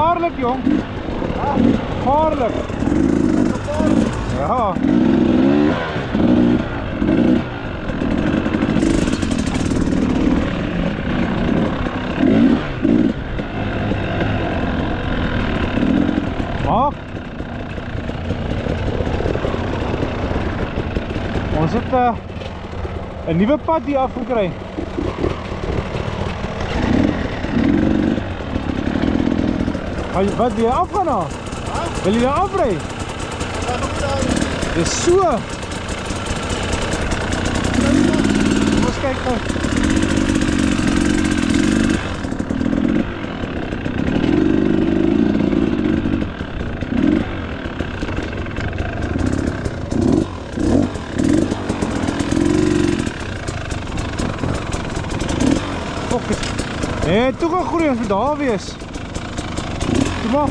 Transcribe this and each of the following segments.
Gevaarlijk, jong. Gevaarlijk. Ja. Maak. Ons het 'n nuwe pad hier afgekry. Wat wil jy afgaan nou? Wil jy daar afry? Dis so. Kom ons kyk gou. Nee, toe gaan groei ons moet daar wees. Kom maar.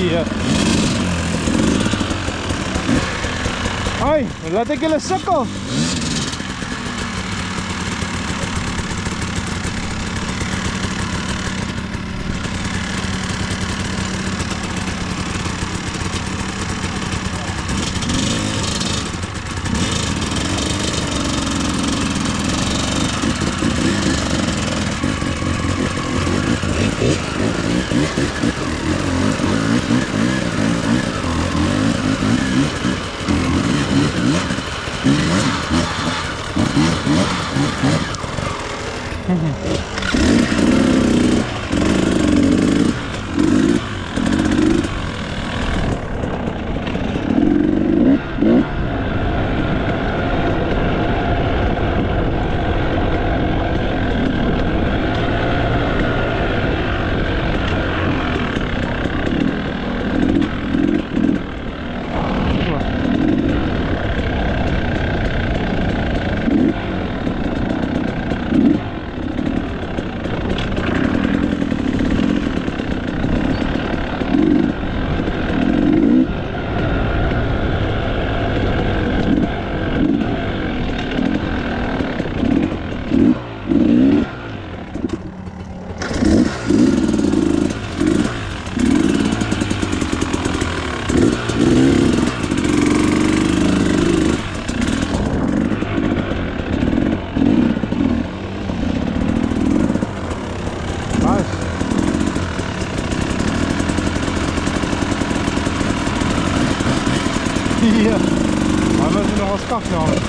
Ja. Hoi, laat ek julle sukkel. Ja, maar we moeten nog wat kaf halen.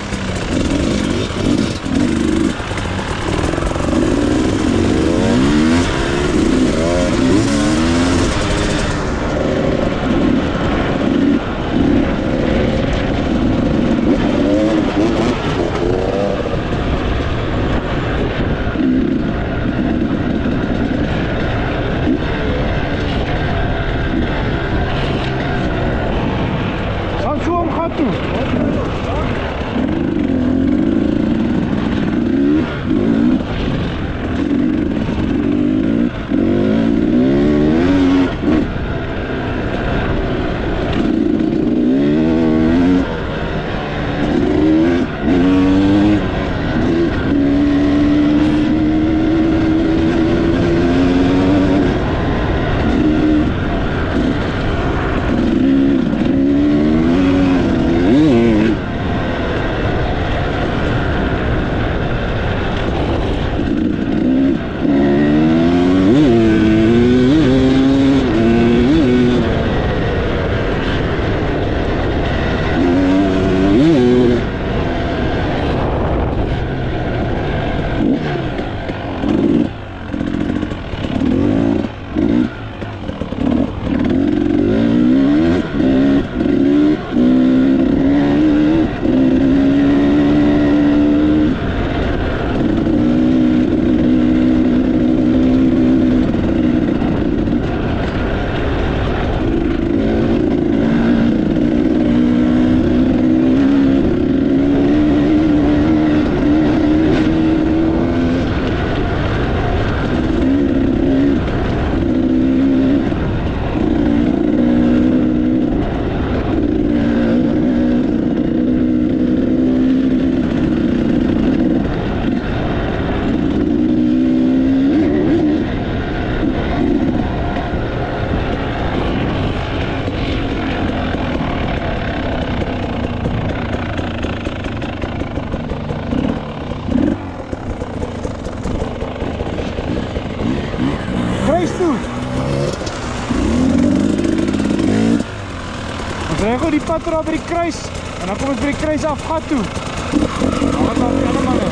tot die pad daar by die kruis. En dan kom ons by die kruis af gat toe. Dan gaan die ander manne.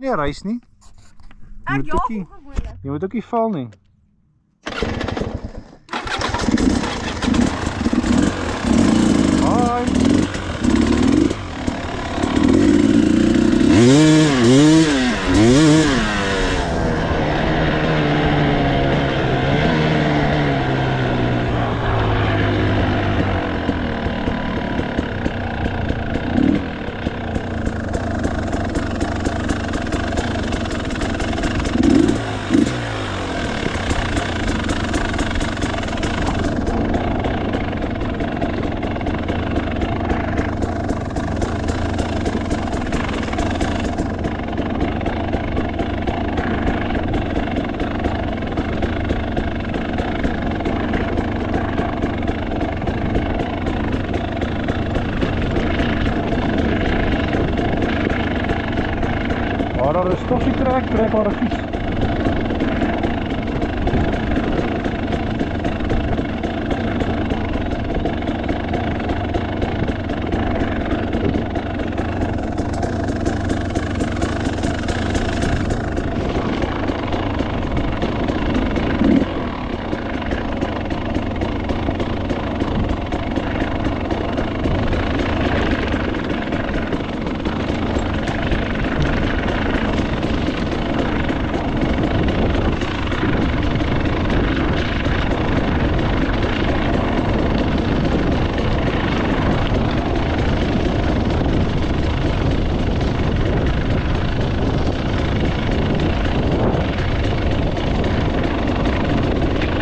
Nee, reis nie. Jy moet ook nie val nie. Hoi. Waar daar 'n stoffie trek waar 'n fiets.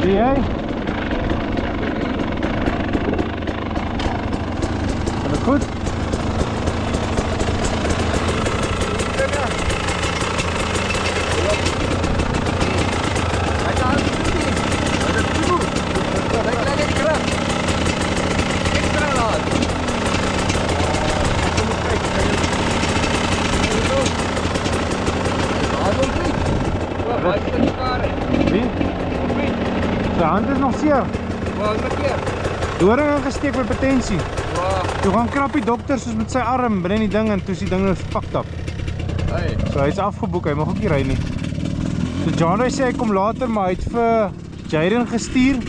Zie jij? Gaat het goed? Waar is die kar in? Wie? Sy hand is nog seer. Waar is my keer? Doring ingesteek met potensie. Waar? Toe gaan krap die dokter soos met sy arm binne die ding en toe is die ding nou fucked up. Hey. So hy's afgeboek, hy mag ook nie ry nie. So John sê hy kom later, maar hy het vir Jaden gestuur.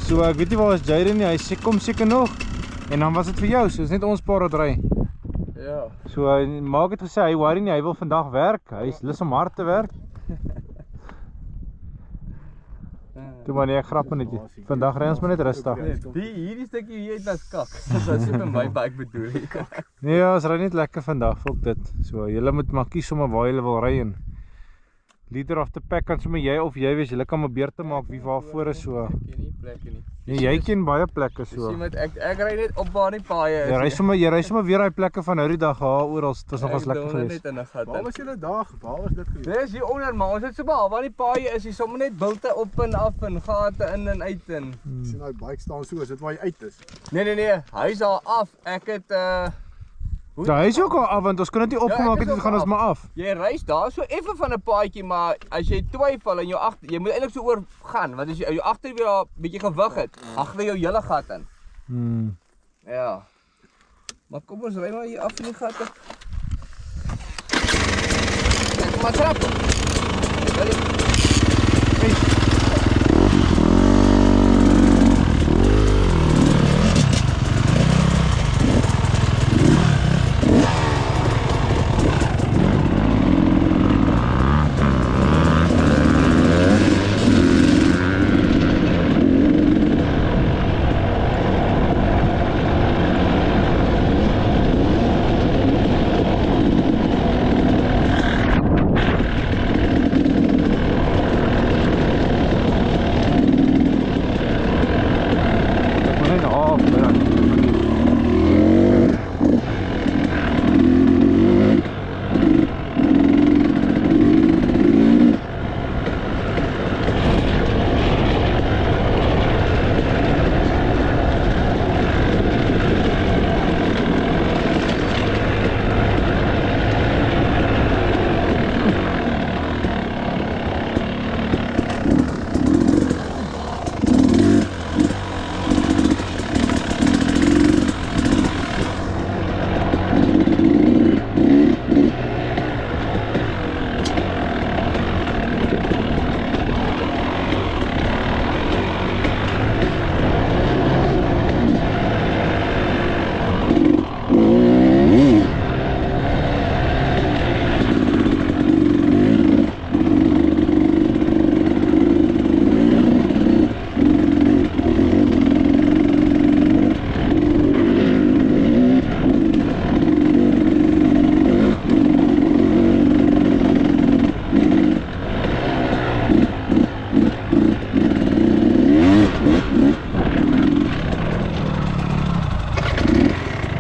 So ek weet nie waar is Jaden nie, hy sê kom seker nog. En dan was dit vir jou, so is net ons paar wat ry. Ja. So Maak het gesê hy worry nie, hy wil vandag werk. Hy is lus om hard te werk. Toe maar nee, ek grap net. Vandag ry ons maar net rustig. Hierdie stukkie hier het as kak. Dat is op my bike bedoel ek. Nee, ons ry net lekker vandag, fok dit. So julle moet maar kies sommer waar julle wil ry en leader of the pack kan sommer jy of jy wees, julle kan maar beurte maak wie waar voor is so. Ek ken nie plekke nie. Nee, jy ken baie plekke so. Sien met ek ry net op waar die paaie is. Jy ry sommer weer daai plekke van nou die dag oral. Dit was nogals lekker geweest. Waar was julle dag? Waar was dit geweest? Dis hier onder, maar ons het so baie waar die paaie is, hier sommer net bilte op en af en gate in en uit en. Sien daai bike staan so, is dit waar jy uit is? Nee, hy's daar af. Ek het Ja, hy is ook al af want ons kon dit nie opgemaak het, dit gaan ons maar af. Jy reis daar so effe van 'n paadjie, maar as jy twyfel en jou agter, jy moet eintlik so oor gaan, want as jy jou agterwiel daar 'n bietjie gewig het, agter jou hele gat in. Ja. Maar kom ons ry maar hier af in die gat. Ek maar trap.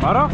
Mara?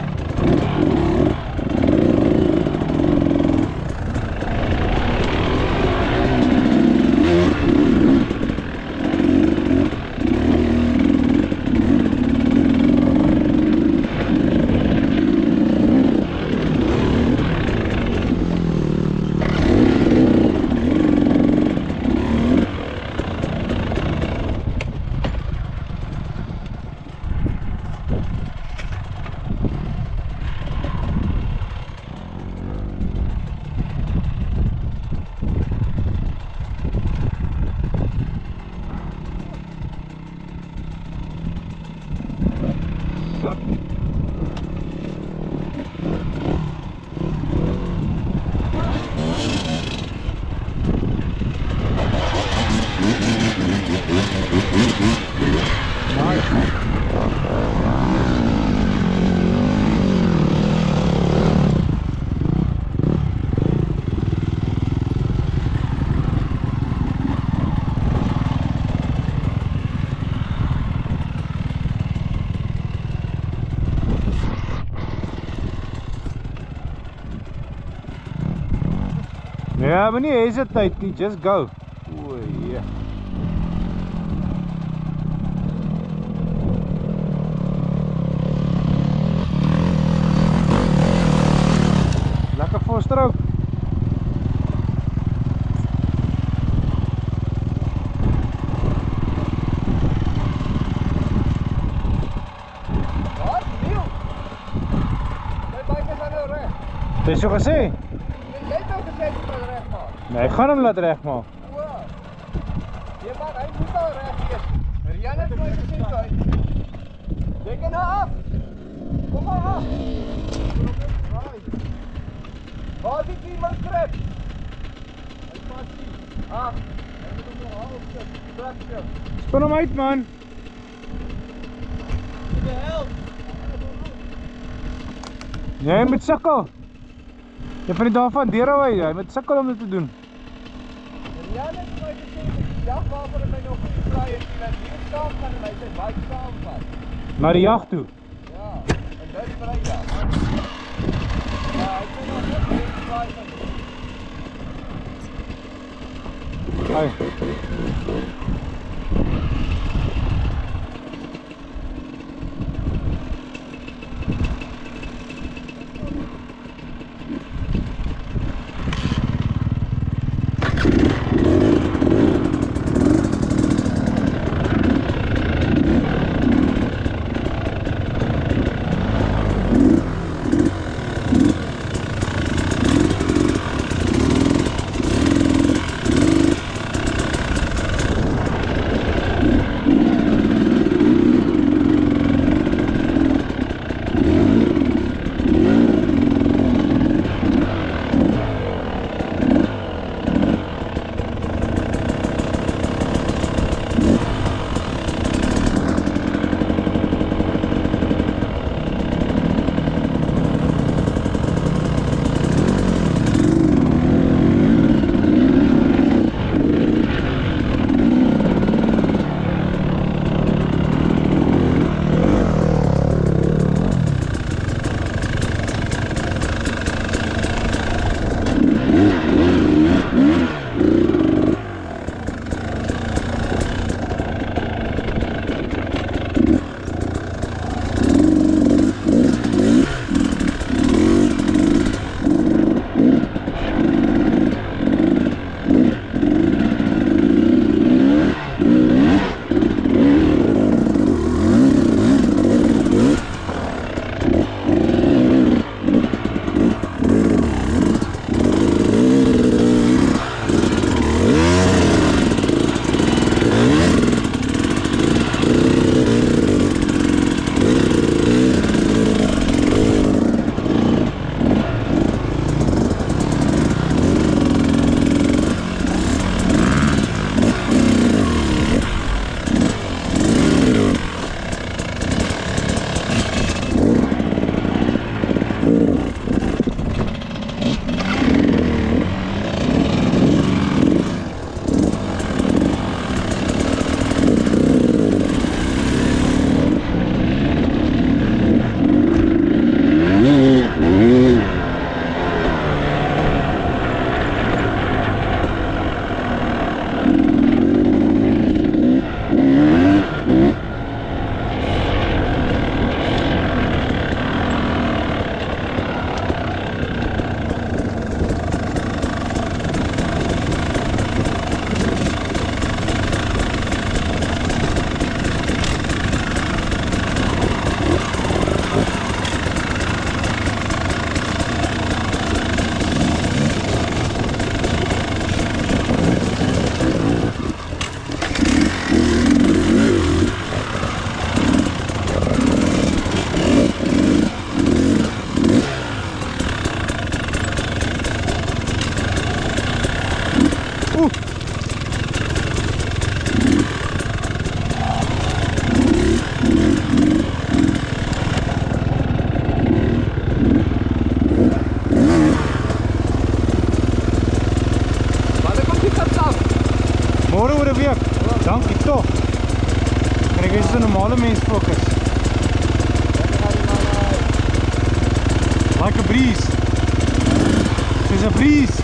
Ja, maar nie hesitate nie, just go. O, yeah. Lekker voorstrook. Dis so gesê? Jy het nou gesê jy moet reg maak. Nee, ek gaan hom laat regmaak. Jy maar hy moet al reg wees. Rian het my gesê hy. Jy kan nou af. Kom maar af. Waar is die man krap? Hy pas nie. Af. Hy moet hom nog hou op sit. Traksie. Spin hom uit man. Die help. Jy moet sukkel. Jy van die daarvan deur hou hy moet sukkel om dit te doen. Rian het my gesê die dag waarvoor hy my nog gevraai het, dat hier staan gaan en hy sy bike saamvat. Na die jag toe. Ja, en dit Vrydag. Ja, ek het nog net gevraai van. Ai. Dankie toch. Kijk eens een normale mens focus. Like a breeze. She's a breeze.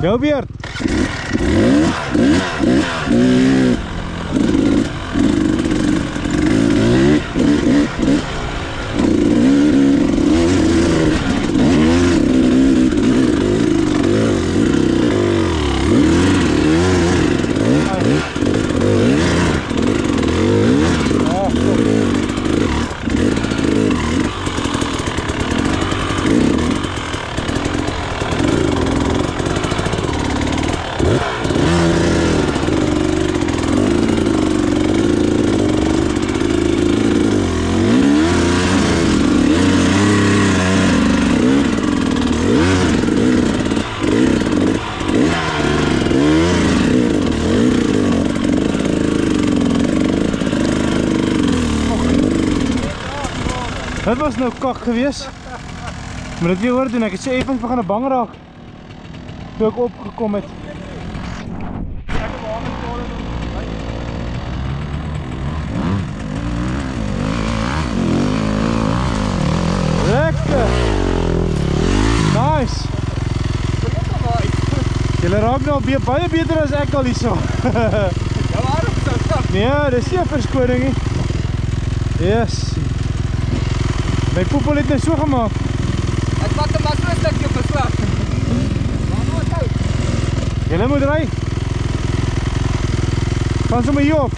Jou beurt. Dit was nou kak gewees. Maar dit weer hoor doen, ek het so effens begin bang raak toe ek opgekom het. Lekker! Nice! Julle raak nou baie beter as ek al hierso. Ja, waarom is dat stap? Nee, dis nie 'n verskoning nie. Yes. My poepel het nou so gemaak. Ek vat hom maar so 'n stukkie op 'n slag. Julle moet ry. Gaan sommer hier op.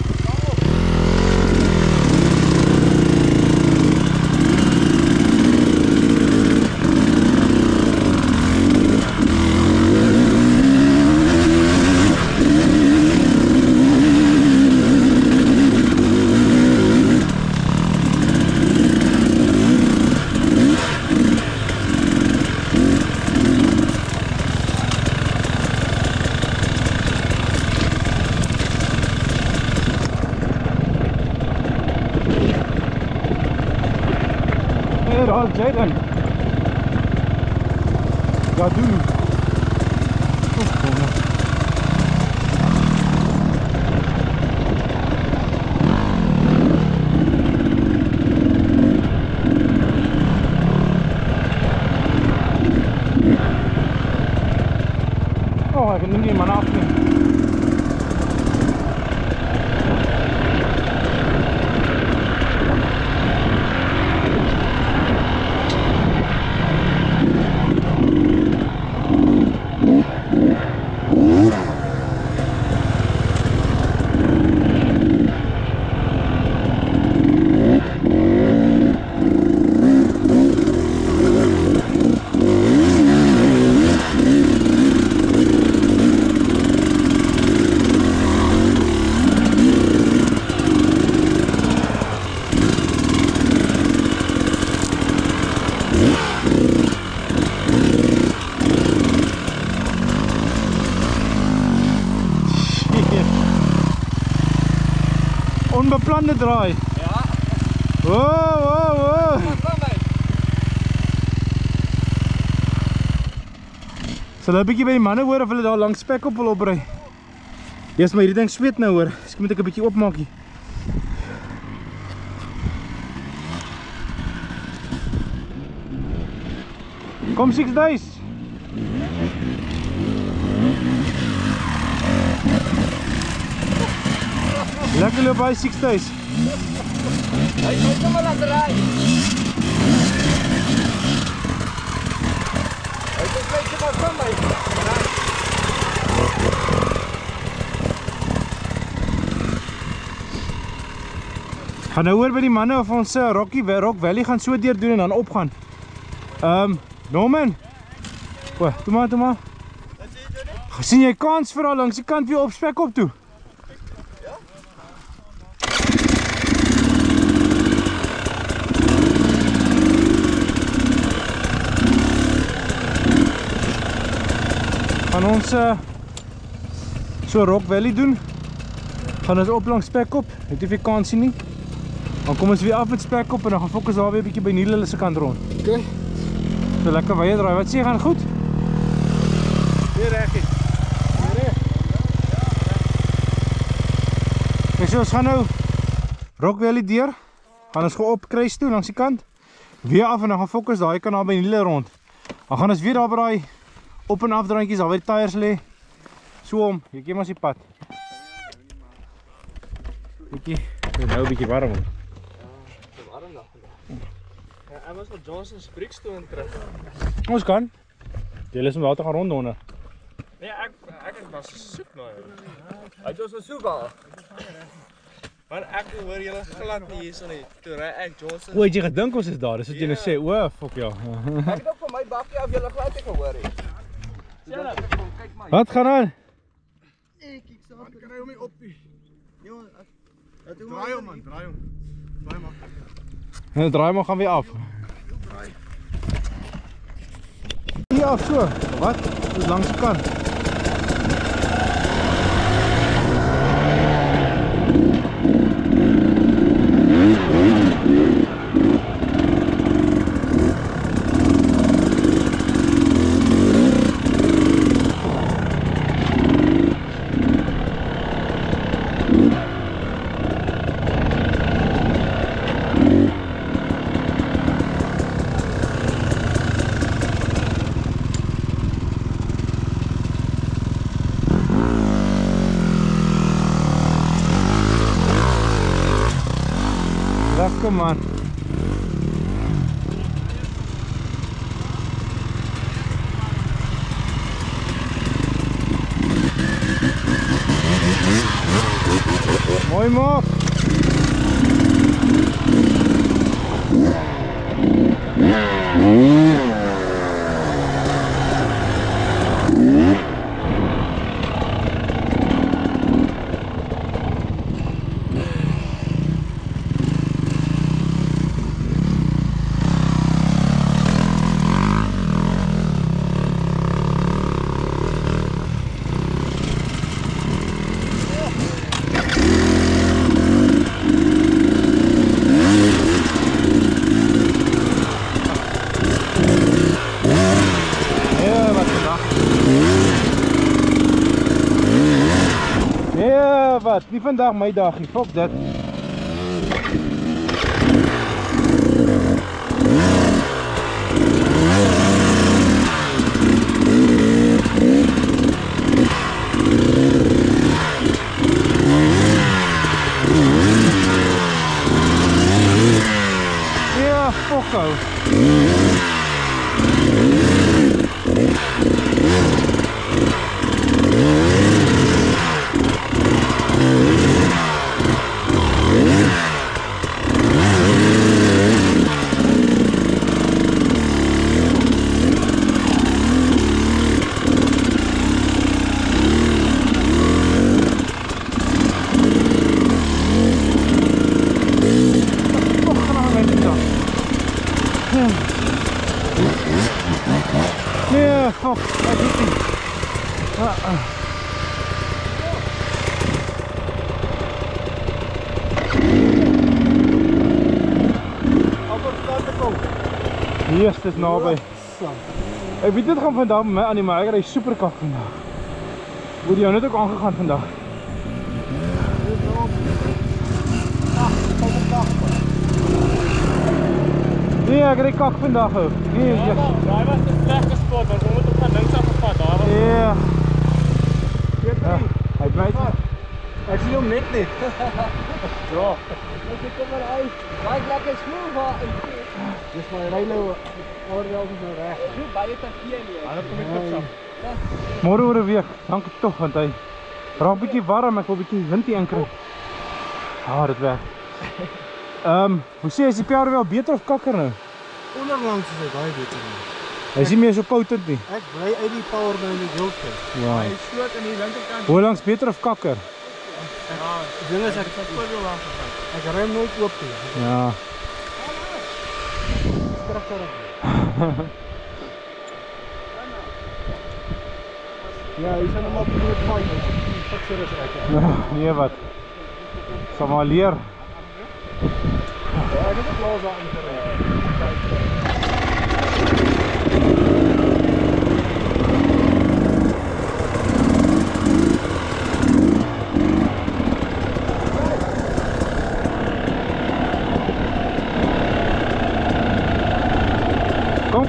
Daar is Jaden. Ja, doen. Oh, ek neem die man af nie. Onbeplande draai. Ja. Wow. Kom my. Sal 'n bietjie by die manne hoor of hulle daar langs spek op wil opry. Eers maar hierdie ding sweet nou hoor. Ek moet ek 'n bietjie oopmaak hier. Kom 6 days. Lekker loop by 6 days. Hy moet hom laat ry. Hy moet net maar kom my. Gaan nou hoor by die manne of ons Rock Valley gaan so deur doen en dan opgaan. Norman. O, toe maar. Sien jy kans vir al langs die kant weer op spek op toe? Gaan ons so Rock Valley doen. Gaan ons op langs spek op. Het jy kans sien nie? Dan kom ons weer af met spek op en dan gaan fokus daar weer 'n bietjie by Niel se kant rond. Okay. So lekker wye draai. Wat sê jy gaan goed? Weer reg hier. So ons gaan nou Rock Valley deur. Gaan ons op kruis toe langs die kant. Weer af en dan gaan fokus daai kan daar by Niel rond. Dan gaan ons weer daar by daai op en af draantjies, al waar die tyres lê. So om, hier kiem ons die pad. Bietjie, nou 'n bietjie warm. Warm dag vandag. Ja, hy was op Johnson's Brickstone terug. Ons kan. Jy is om daar te gaan rondonder. Nee, ek was soek na hom. Hy het ons gesoek al. Maar ek hoor julle glad nie hierso nie. Toe ry ek Johnson. O, het jy gedink ons is daar? Dis wat jy nou sê. O, fuck ja. Ek het ook van my bakkie af julle glad nie gehoor het. Kyk maar. Wat gaan aan? Ek sal kry hom nie op nie. Jongen, draai hom man, draai hom. Draai maar. En die draai maar gaan weer af. Ja, so. Wat? Dis langs die kant. Lekker man. Mooi maak. Wat? Nie vandag my dagie, fuck dit. Ja, fuck ou. Ja, fuck, dat is niet. Yes, dit is naby. Ek weet dit gaan vandag met my aan die maar ek ry super kak vandag. Moet jy net ook aangegaan vandag. Nee, ek ry kak vandag ou. Nee, ja. Daai was 'n slegte spot, ons moet op gaan links afgevat, daar was. Ja. Hy bly. Ek sien hom net. Ja. Ek kom maar uit. Daai lekker smoel waar in. Dis my ry nou oordeel is nou reg. Hoe baie te veel nie. Hulle kom net op. Môre oor 'n week. Dankie tog want hy raak bietjie warm, ek wil bietjie wind hier inkry. Ah, dit werk. Hoe sê is die PR wel beter of kakker nou? Onderlangs is hy baie beter nie. Hy is nie meer so potent nie. Ek bly uit die power nou in die wildte. Ja. Hy sloot in die linkerkant. Hoe langs beter of kakker? Ja, die ding is ek het voor jou langs gegaan. Ek ry hom nooit oop nie. Ja. Ja, hy sien hom op die fight. Hy fikser is uit. Nee wat. Sal maar leer. Ja, ek het 'n plaas daar ingery.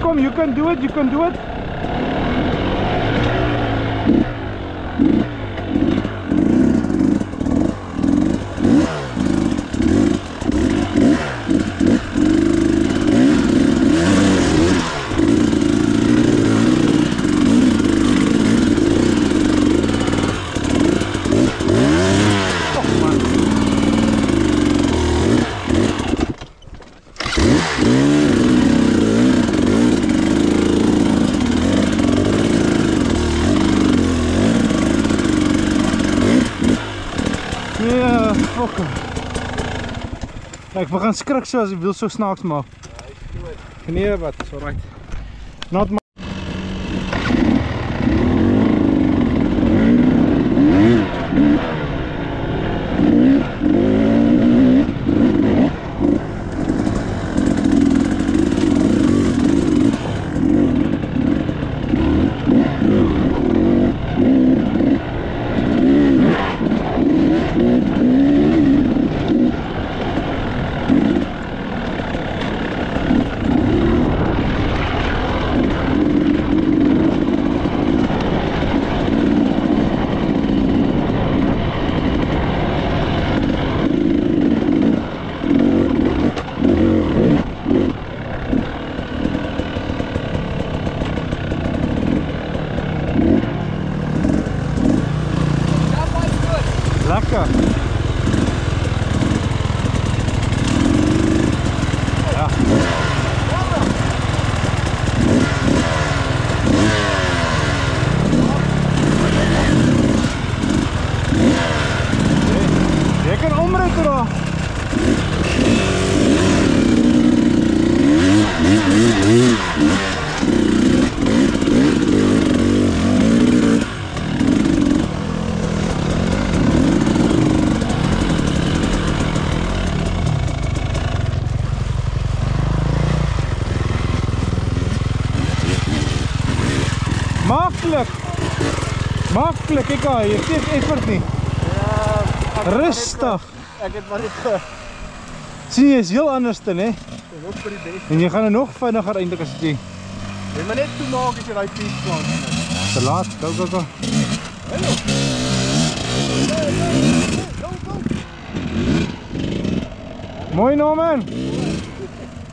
Kom, you can do it, you can do it. fokke. Ek begin skrik so as die wiel so snaaks maak. Nee, wat, is alright. Not my... Lekker. Ja. Jy kan omrit daar. Makkelijk! Makkelijk, kijk al, je geeft effort niet. Ja, Rustig! ek het maar net Zie je, is heel anders dan, hè? hoop vir die beste. En je gaat er nog veiliger eindelijk als je... Jy moet net toemaak as jy daai fiets plant. Te laat, go. Mooi Norman!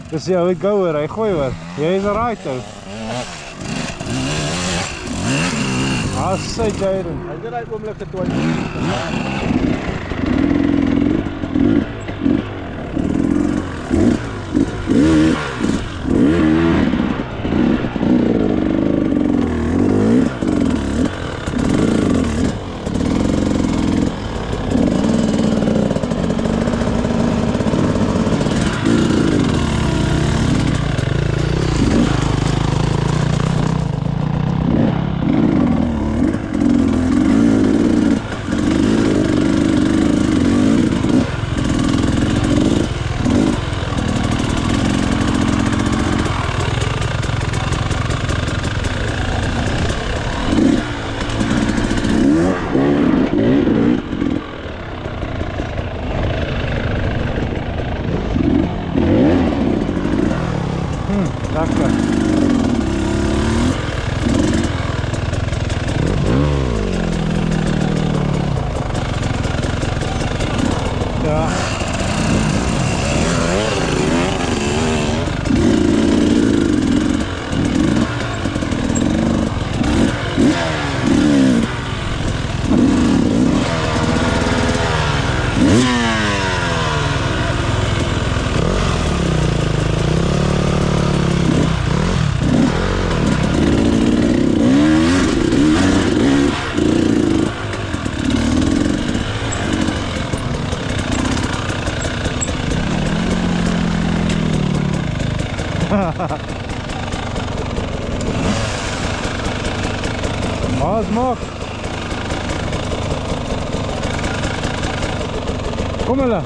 Dus ja, we go hoor, hy gooi hoor. Jy is alright ou. Sy Jayden. Hy het daai oomblik getwyfel. Lekker. Ja. Wat maak? Kom hulle.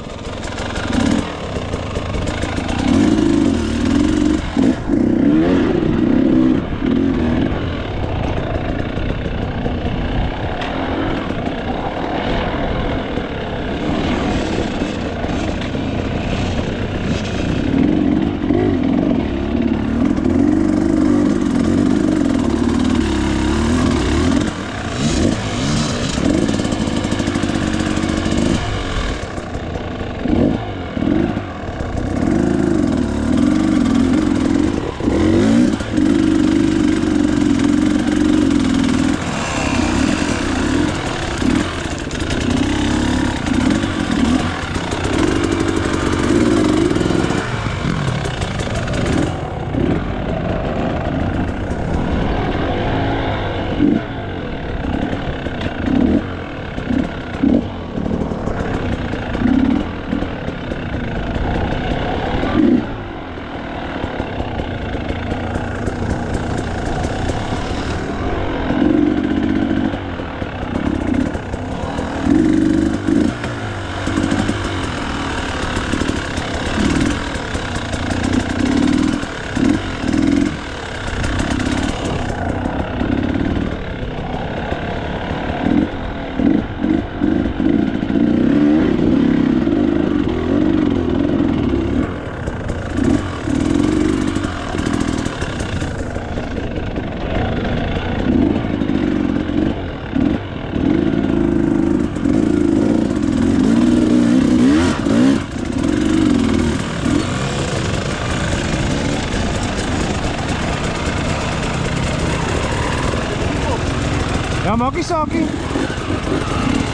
Ja, maak nie saakie.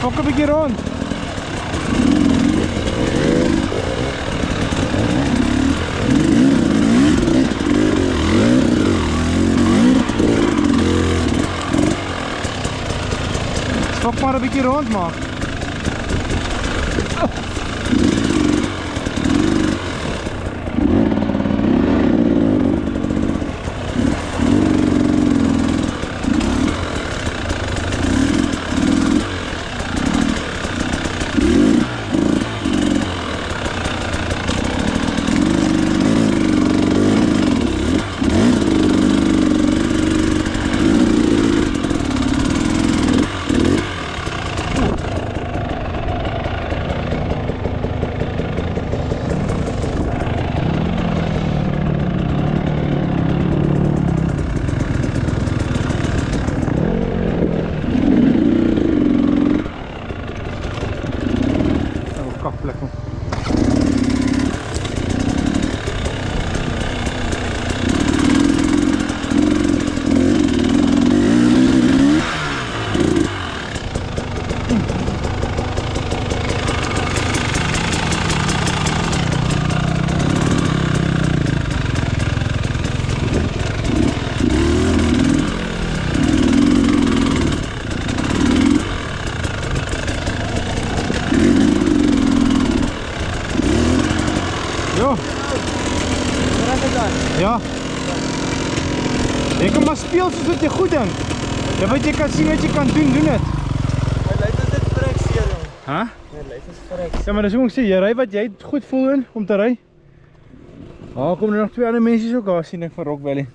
Fok 'n bietjie rond. Fok maar 'n bietjie rond maak. Ja. Jy kan maar speel soos wat jy goed dink. Ja, wat jy kan sien wat jy kan doen, doen dit. My lyf is dit vrek seer, jong. Hæ? My lyf is vrek. Ja, maar dis hoe ek sê, jy ry wat jy goed voel in om te ry. Kom er nog twee ander mense ook daar sien ek van Rock Valley.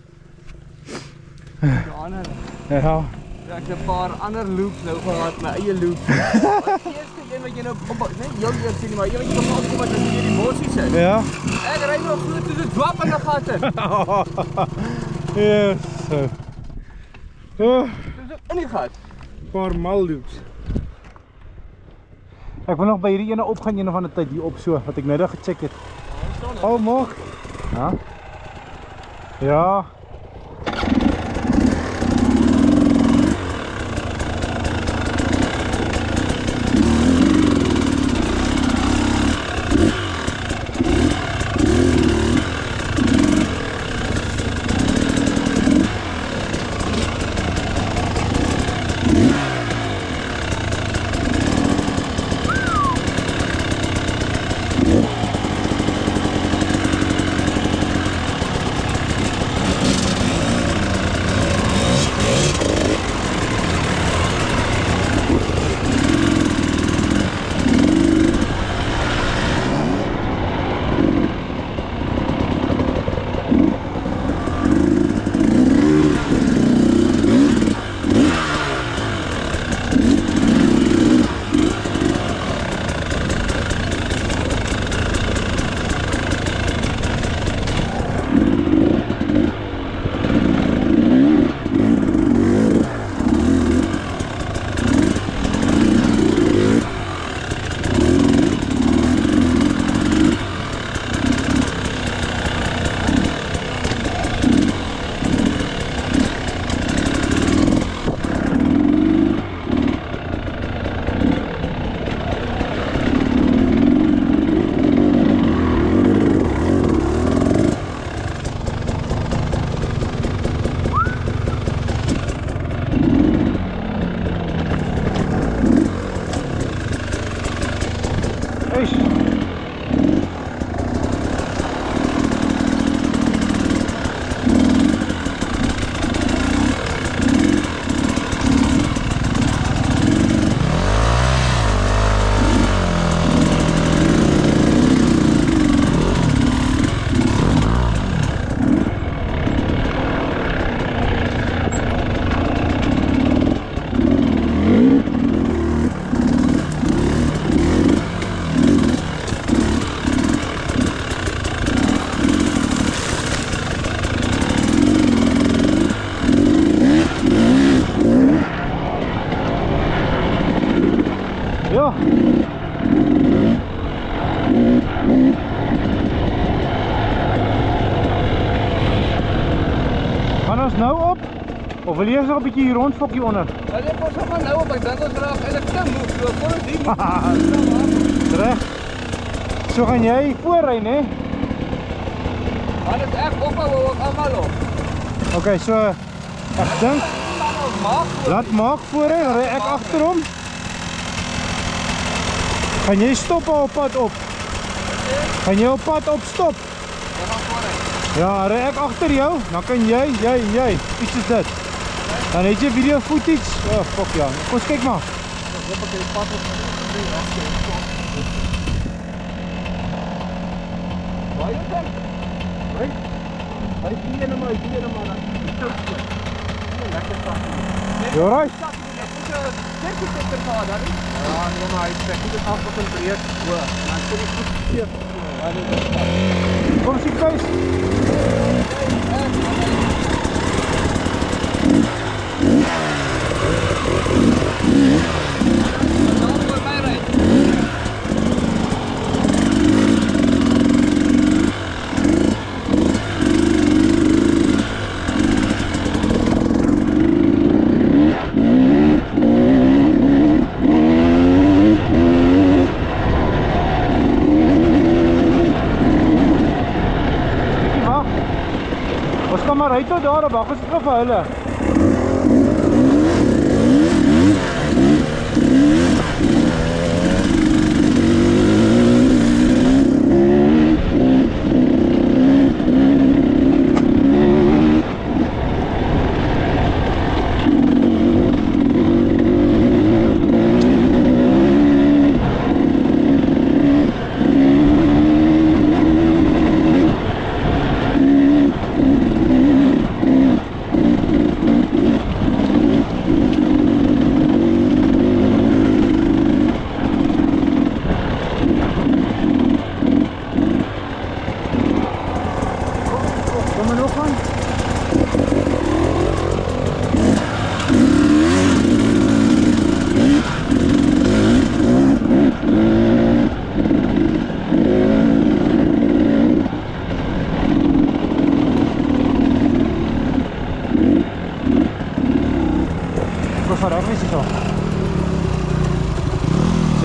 Ander. Ja. Ek het 'n paar ander loops nou gehad, my eie loop. Die eerste een wat jy nou op, nee, heel eers sien, maar een wat jy bepaal kom wat in die bossies sit. Ja. Ek ry nog groot soos 'n dwap in die gat in. Yes. Dis in die gat. Paar mal loops. Ek wil nog by hierdie ene opgaan een of ander tyd hier op so wat ek nou daar gecheck het. Al maak. Ja. Ja. Ja. Gaan ons nou op? Of wil jy eers nog 'n bietjie hier rondfokkie onder? Hulle het ons gaan nou op, ek dink ons raak eintlik te moeg, so kon ons hier moet. Reg. So gaan jy voorry, né? Maar dit is echt ophou ook allemaal op. Okay, so ek dink laat maak voorry, dan ry ek agterom. Gaan jy stop op pad op? Gaan jy op pad op stop? Jy gaan voorry. Ja, ry ek agter jou, dan kan jy en jy. Iets is dit. Dan het jy video footage. Oh, fuck ja. Kom kyk maar. Hoop ek die pad op Waar jy dan? Hy is hier maar, dan. Lekker stap. You alright? Ek moet 'n sensitief gehad dan. Ja, nee maar hy trek dit af op 'n breed. O, dan kom ek goed seef. Ja, nee, dit is Kom sien Kees. Ons kan maar ry tot daar, dan wag ons net vir hulle.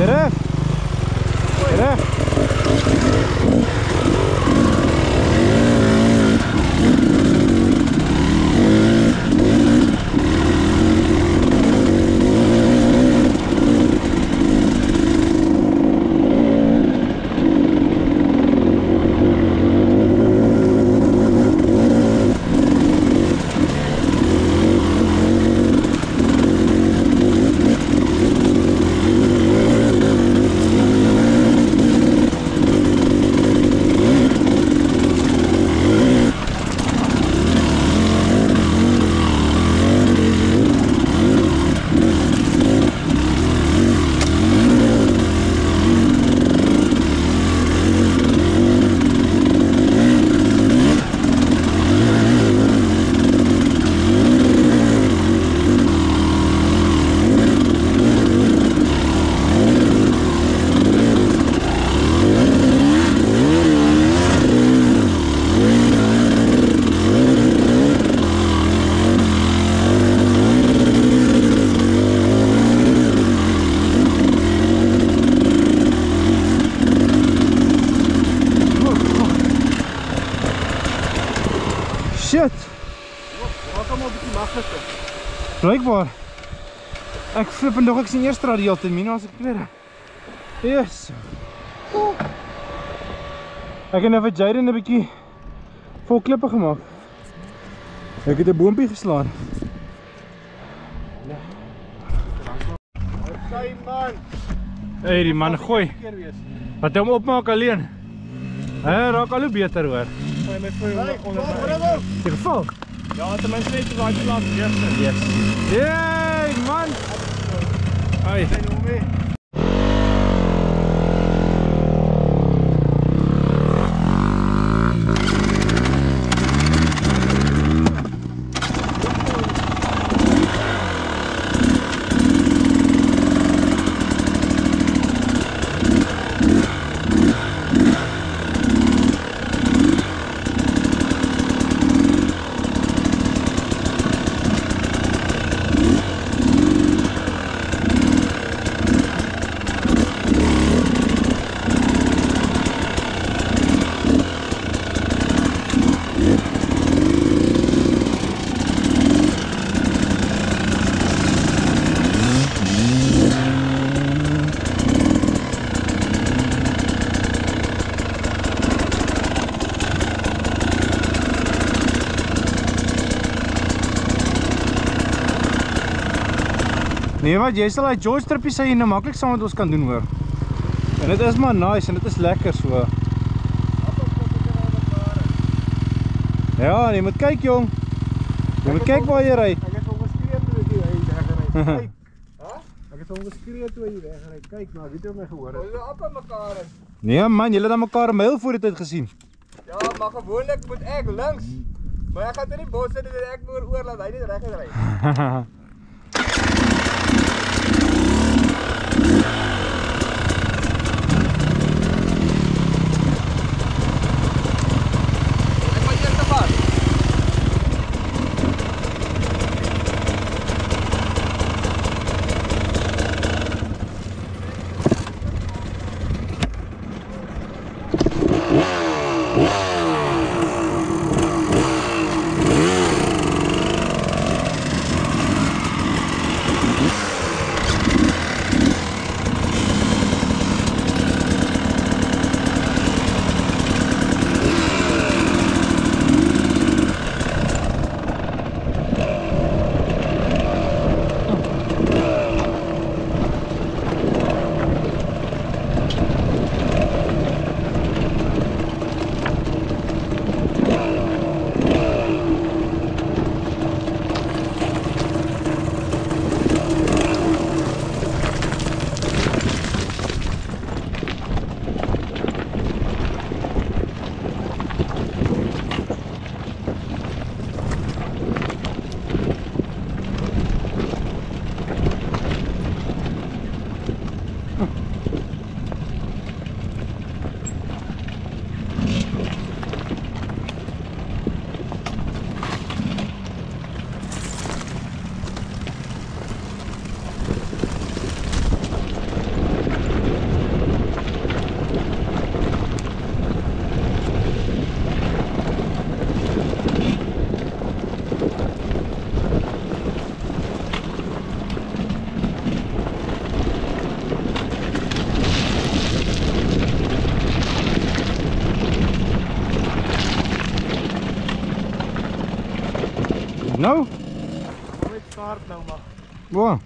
Sheriff! Sheriff! Shit! Wat kom op die makliker. Blijkbaar. Ek flip en dog ek sien eerste radiaal ten minste as ek tweede. Yes. Ek het nou vir Jaden 'n bietjie vol klippe gemaak. Ek het 'n boompie geslaan. Sy man. Hey, die man gooi. Wat hom opmaak alleen. Hy raak al hoe beter hoor. Gooi my vir onder my. Die geval. Ja, ten minste net daai plaas weer. Yes. Hey, man. Ai. Sy noem my. Nee wat, jy sal die George trippies sy nou maklik saam met ons kan doen hoor. En dit is maar nice en dit is lekker so. Ja, jy moet kyk jong. Jy moet kyk waar jy ry. Ek het ongeskree toe hy weggery. Kyk. Ek het ongeskree toe hy weggery. Kyk nou, weet jy my gehoor het. Ons is op aan mekaar. Nee man, julle het aan mekaar 'n myl voor die tyd gesien. Ja, maar gewoonlik moet ek links. Maar ek gaan in die bos sit en ek oor laat hy net reg ry. Ek moet eers te pas. Nou? Kom net start nou maar. Wow.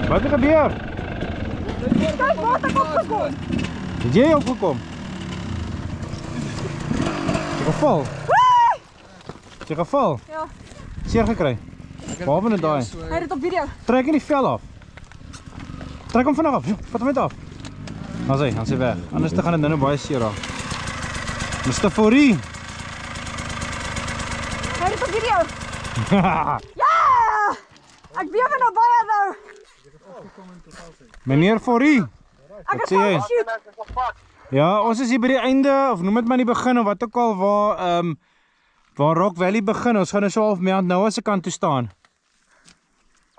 Wat het gebeur? Kijk, wat ek opgekom. Het jy opgekom? Het jy geval? Het jy geval? Ja, Seer gekry? Waar ben dit daai? hy het dit op video. Trek in die vel af. Trek hom vinnig af. Vat hom net af. Dan is hy weg. Anders te gaan dit nou baie seer raak. Mr. Fourie. Hy het dit op video. Ja! Ek bewe nou baie nou. Meneer Fourie. Ek Wat het sê jy? gaan shoot. Ja, ons is hier by die einde of noem dit maar die begin of wat ook al waar Rock Valley begin. Ons gaan nou so half Mount Noah se kant toe staan.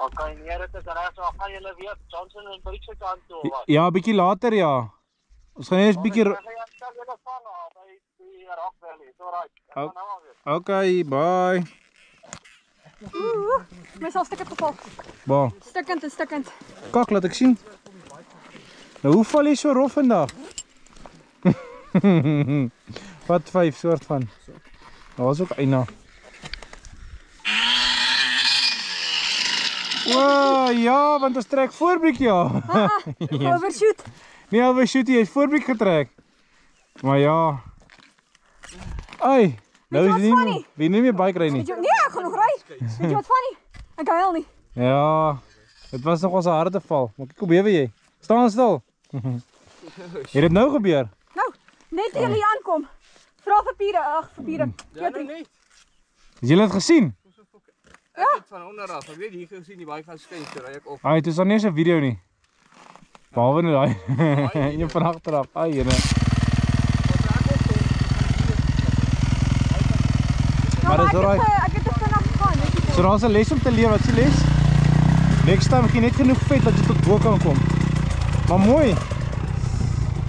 Okay, nee, dit is reg, so gaan julle weer Johnson en Bridge se kant toe of wat? Ja, bietjie later ja. Ons gaan net 'n bietjie Ek sal julle vang by die Rock Valley. So right. Ek gaan nou maar weer. Okay, bye. My sal stukkend geval. Waar? Stukkend en stukkend. Kak, laat ek sien. Nou, hoe val jy so rof vandag? Wat 5 soort van. Daar is ook eina. Wow, ja, want ons trek voorbriek, ja. Overshoot. Nee, overshoot, jy het voorbriek getrek. Maar ja. Ai, nou is jy wat funny? wie nie meer bike ry nie. Nee, ek gaan nog ry. Weet jy wat funny? Ek huil nie. Ja, dit was nog 'n harde val. Maar kyk hoe bewe jy. Staan stil. Het dit nou gebeur? Nou, net toe jy aankom. Vra papiere, papiere. Ja, nou net. Het jy dit gesien? Ek het van onderaf, ek weet hier gesien die baie gaan skyn, so ry ek op. Ai, dit is dan nie eens 'n video nie. Behalwe net daai. Een van agteraf. Ai, jene. Maar dis alright. Ek het te vinnig gegaan. So daar's 'n les om te leer, wat is die les? Next time gee net genoeg vet dat jy tot bo kan kom. Maar mooi.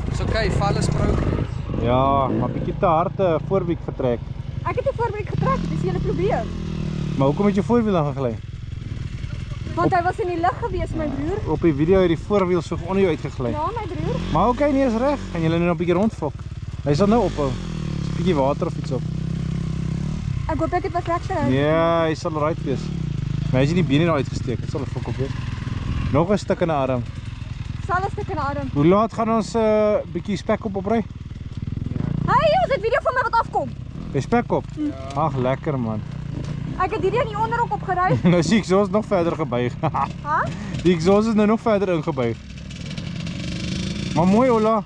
Dis okay, val is broken. Ja, maar bietjie te hard voorwiek vertrek. Ek het 'n voorbriek getrek, dis jy probeer. Maar hoekom het jy voorwiel dan gegly? Want hy was in die lug gewees, my broer. Op die video het die voorwiel so onder jou uitgegly. Ja, my broer. Maar okay, nee, is reg. Gaan julle nou 'n bietjie rondfok. Hy sal nou ophou. 'n Bietjie water of iets op. Ek hoop ek het wat regter hou. Ja, hy sal right wees. Maar hy is nie die bene daar uitgesteek. Dit sal 'n fok op wees. Nog 'n stuk in 'n arm. Sal 'n stuk in 'n arm. Hoe laat gaan ons bietjie spekop opry? Hey, ons het video van my wat afkom. Jy spekop? Ag, lekker man. Ek het hierdie in die onderrok opgery. Nou sien ek soos nog verder gebuig. Ha? Die exhaust is nou nog verder ingebuig. Maar mooi, Ola.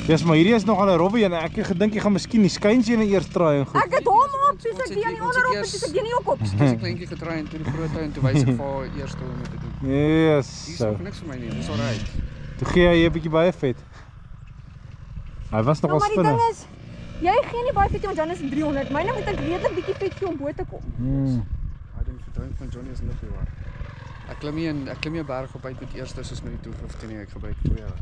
Dis maar hierdie is nog al 'n rowwe een. Ek het gedink jy gaan miskien die skuins een eers draai en goed. Ek het hom op, soos ek die in die onderrok en soos ek die nie ook op. Dis 'n kleintjie getraai en toe die groot en toe wys ek vir haar eers hoe om dit te doen. Yes. Dis So. nog niks vir my nie, dis alright. Toe gee hy 'n bietjie baie vet. Hy was nog Nou, al maar die ding vinnig. is, jy gee nie baie vet want dan is dit 300. Myne moet ek redelik bietjie vet gee om bo te kom. Ek dink vertrouing van Johnny is nog nie waar. Ek klim nie 'n berg op uit met eerste soos met die toegrifte nie, ek gebruik tweede.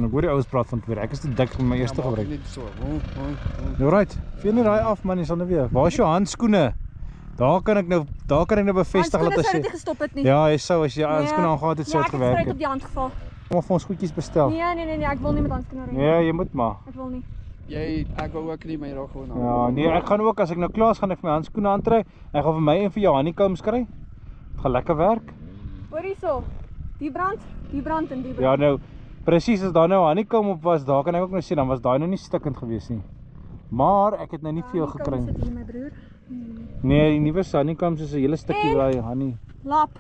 Ek hoor die ouens praat van tweede. Ek is te dik om my eerste gebruik. Net so. Nou right. Vee nie raai af man, jy sal nou weer. Waar is jou handskoene? Daar kan ek nou bevestig dat Handschoenen hy sou dit nie gestop het nie. Ja, hy sou as jy handskoene aangehad het, sou dit gewerk Ja, ek het het. op die hand geval. Kom of ons goedjies bestel. Nee, ek wil nie met handskoene ry nie. Ja, jy moet maar. Ek wil nie. Ek wou ook nie, maar jy raak gewoon aan. Ja, nee, ek gaan ook as ek nou klaar is, gaan ek my handskoene aantrek. Ek gaan vir my en vir jou honeycombs kry. Dit gaan lekker werk. Hoor hierso. Die brand en die brand. Ja, nou presies as daar nou honeycomb op was, daar kan ek ook nou sien dan was daai nou nie stikkend gewees nie. Maar ek het nou nie veel gekry Sit nie. hier my broer. Nee, die nuwe honeycombs is 'n hele stukkie daai honey. Lap.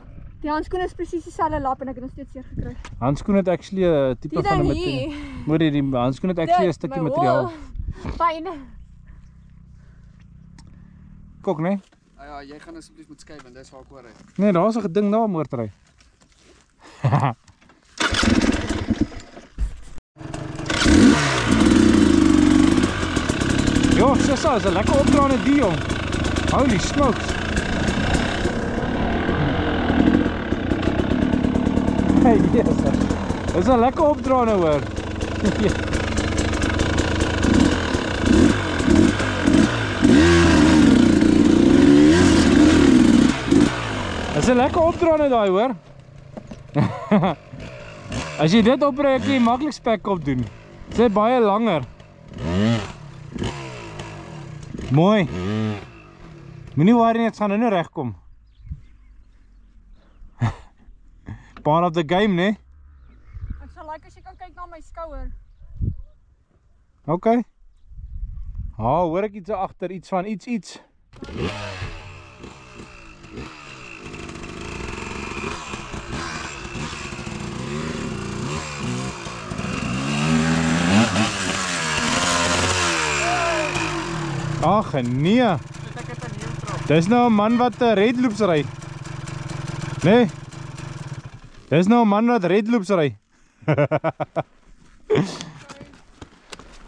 Die handskoene is presies dieselfde lap en ek het nog steeds seer gekry. Handskoene het actually 'n tipe Die van 'n ding materiaal. hier. Moet die handskoene het actually 'n stukkie materiaal. Fyn. Kok, nee? Ja, jy gaan asseblief moet skei want dis waar ek hoor hy. Nee, daar's 'n geding daar om moordry. Jo, sissa, is 'n lekker opdraande die jong. Holy smokes. Hey, yes. Dis 'n lekker opdraande hoor. Dis 'n lekker opdraande daai hoor. As jy dit opry, kan jy maklik spek op doen. Dit is baie langer. Mooi. Moenie worry nie, dit gaan nou regkom. Part of the game, né? Ek sal like as jy kan kyk na my skouer. Okay. Hoor ek iets agter, iets van iets. Ag nee. Dis nou 'n man wat red loops ry. Nee. Dis nou 'n man wat red loops ry.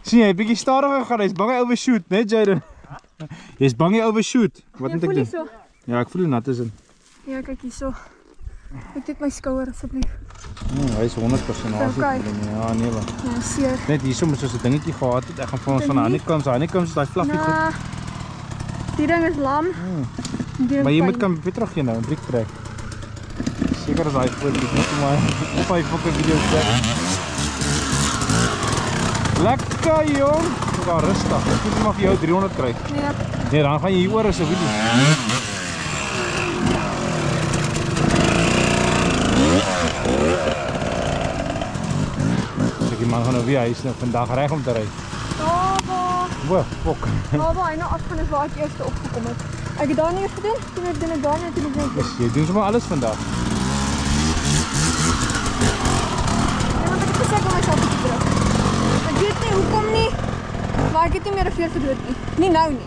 Sien jy, bietjie stadiger gaan, hy's bang hy overshoot, né Jaden? Jy's bang hy overshoot. Wat moet ek doen? So. Ja, ek voel hoe nat is dit. Ja, kyk hierso. Ek dit my skouer asseblief. Hy is 100% Okay. Ja, nee man. Ja, seer. Net hierso moet ons 'n dingetjie gehad het. Ek gaan vir ons van honeycombs is daai fluffy goed. Die ding is lam. Maar jy moet kan weer terug gee nou, 'n briek trek. Seker as hy voor die net maar op hy fucking video trek. Lekker jong. Ga rustig. Ek moet maar vir jou 300 kry. Nee, dan gaan jy hier oor as 'n video. Die man gaan nou weer huis nou vandag reg om te ry. Wow, fok. Waar hy nou afgaan is waar ek eers opgekom het. Ek het daar nie eers gedoen, toen ek daar natuurlijk net. Dus jy doen sommer alles vandag. Ja, want ek het gesê ek wil myself te druk. Ek weet nie hoekom nie, maar ek het nie meer 'n veer gedood nie. Nie nou nie.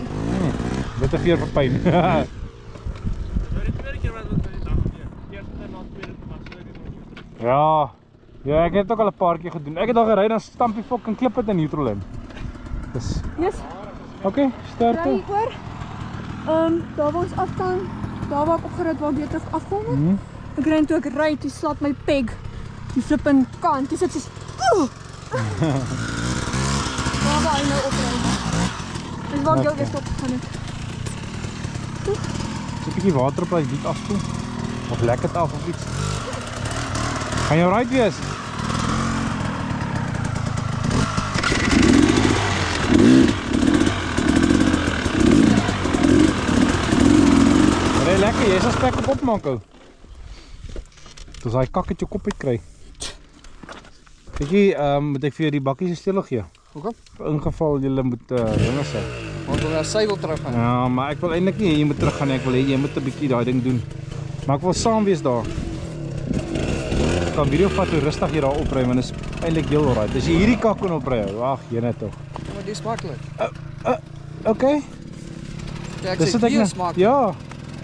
Dit 'n veer vir pyn. Ja. Ja, ek het ook al 'n paar keer gedoen. Ek het al gery dan stamp die fucking klip het in neutral in. Dis Yes. Okay, sterkte. Ry oor. Daar waar ons afgaan, daar waar ek opgerit waar ek weer terug afkom het. Ek ry toe ek ry, toe slaat my peg die flippin kant. Toe sit soos daar waar hy nou opry. Dis waar ek jou weer opgegaan het. So 'n bietjie water op daai wiet afspoel. Of lek dit af of iets. Gaan jou right wees? Lekker, jy is 'n spek op opmaak ou. Dis daai kak het jou kop uit kry. Weet jy, moet ek vir jou die bakkies se steel gee? Hoekom? In geval jy moet dinge sê. Want ons sy wil terug gaan. Ja, maar ek wil eintlik nie jy moet terug gaan nie. Ek wil hê jy moet 'n bietjie daai ding doen. Maar ek wil saam wees daar. Ek kan video vat hoe rustig jy daar opry, want dit is eintlik heel alright. As jy hierdie kak kon opry, wag, jy net tog. Maar dis maklik. Okay. Ja, ek Dis sê dit hier is maklik. Ja.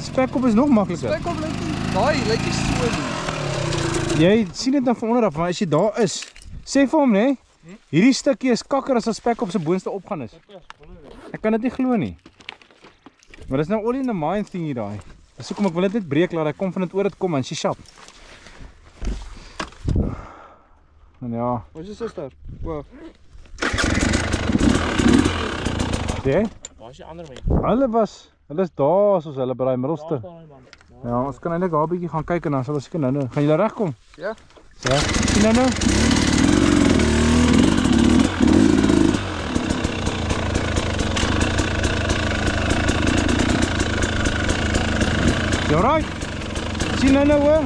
Spekop is nog makliker. Spekop lyk nie. Daai lyk nie so nie. Jy sien dit dan van onder af, maar as jy daar is, sê vir hom nê, hierdie stukkie is kakker as 'n spekop se boonste opgaan is. Ek kan dit nie glo nie. Maar dis nou all in the mind thing hier daai. Dis hoekom ek wil dit net breek laat hy kom van dit oor dit kom en sy sharp. En ja. Waar is die suster? Wow. Jy? Waar is die ander mense? Hulle is daar soos hulle by daai middelste. Ja, ons kan eintlik daar 'n bietjie gaan kyk en dan sal ons seker nou. Gaan julle regkom? Ja. Ja. Sien nou. Jy alright? Sien nou hoor.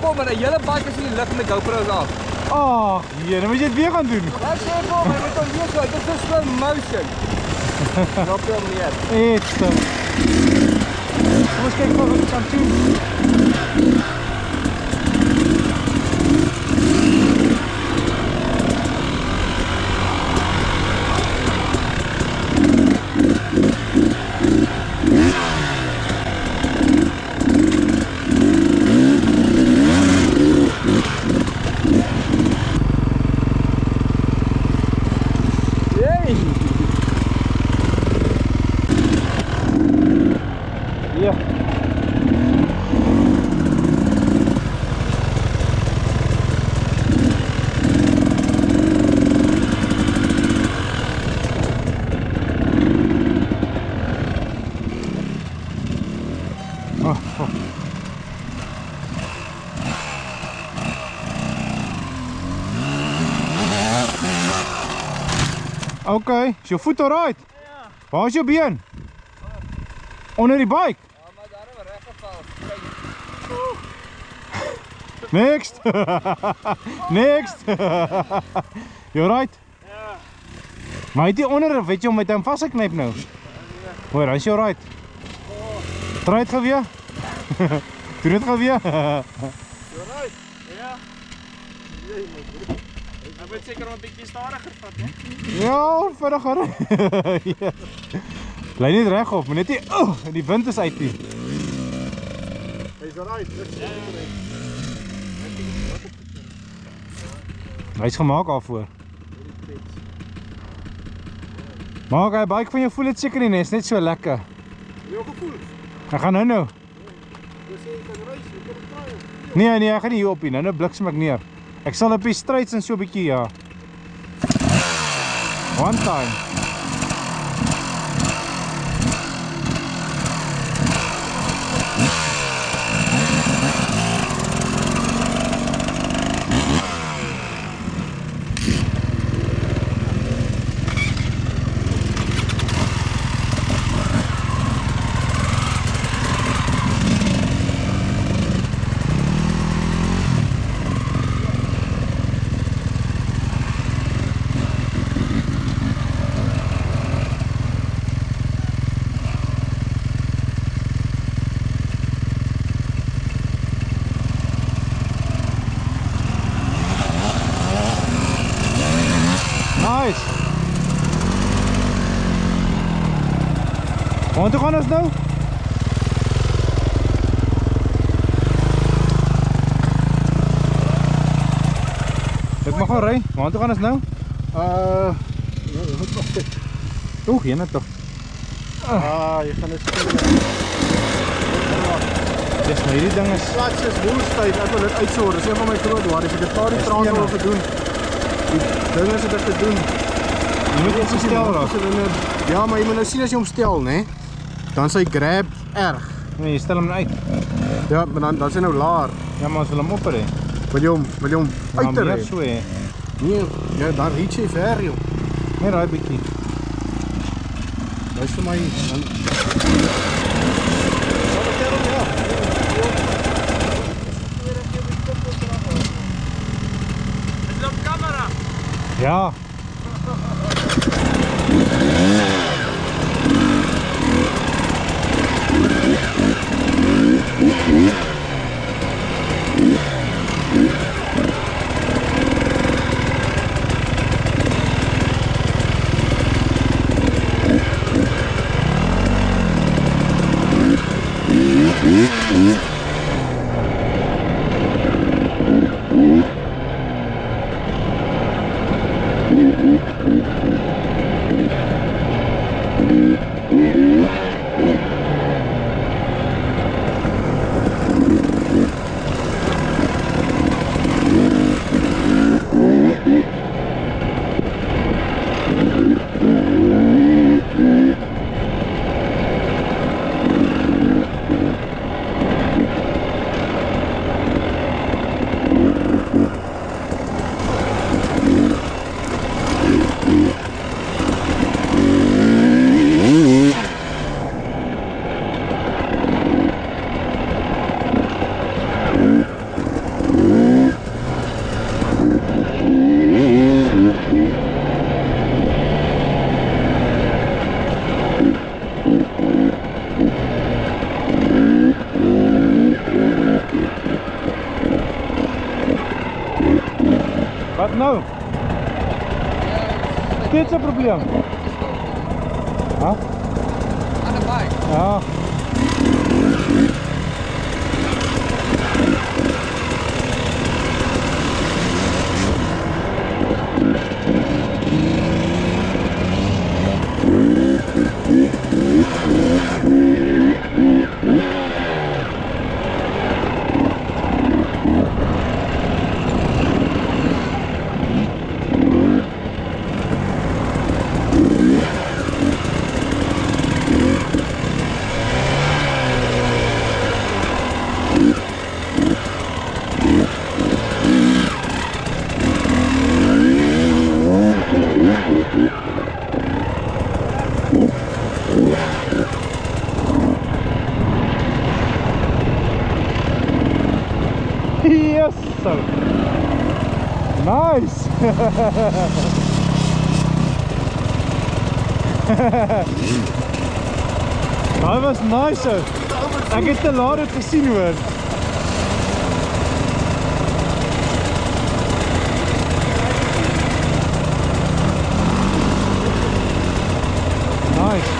kom en 'n hele bike is in die lug met GoPro's af. Ag, nee, dan moet jy dit weer gaan doen. Wat sê jy vir my met hom weer so, dit is so slow motion. Nog veel meer. It's Kom eens kijken wat ik kan doen. Ja. Okay, is jou voet alright? Ja. Waar is jou been? Onder die bike? Ja, maar daar hebben we recht gevallen. Next! Next! You alright? Ja. Maar het jy onder, weet jy om met hom vastgeknyp nou? Hoor, is jy alright? Draai het gou weer? Doen het gou weer? Alright. Ja. Ek moet seker nog 'n bietjie stadiger vat, hè? Ja, vinniger. Ja. Bly net regop, maar net nie, die wind is uit nie. Hy's alright. Hy's gemaak daarvoor. Maar hy bike van jou voel dit seker nie, is net so lekker. Jou gevoel. Ek gaan nou. Jy sê jy kan reis, jy kan traai. Nee, ek gaan nie hier op nie. Nou bliksem ek neer. Ek sal op die stryds en so 'n bietjie, ja. One time. Nice. Waar toe gaan ons nou? Ek mag gaan ry. Waar toe gaan ons nou? Oeh, hier net toch. Jy gaan dit speel. Dis maar hierdie ding is Plats is woestyd, ek wil dit uitsoor. Dis een van my groot worries. Ek het daar die transport gedoen. Die ding is wat ek te doen. jy moet iets stel raak. Ja, maar jy moet nou sien as jy hom stel, né? Dan sy grab erg. Nee, jy stel hom uit. Ja, maar dan is hy nou laer. Ja, maar ons wil hom op ry. Wil jy hom uit te ry? So hè. Nee, ja, dan reach jy ver, joh. Net daai bietjie. Dis vir my dan Is dit op kamera? Ja. steeds 'n probleem. Ha? Allebei. Ja. Yes, sir. Nice. Dat was nice, sir. Ek het te laat dit gesien hoor. Nice.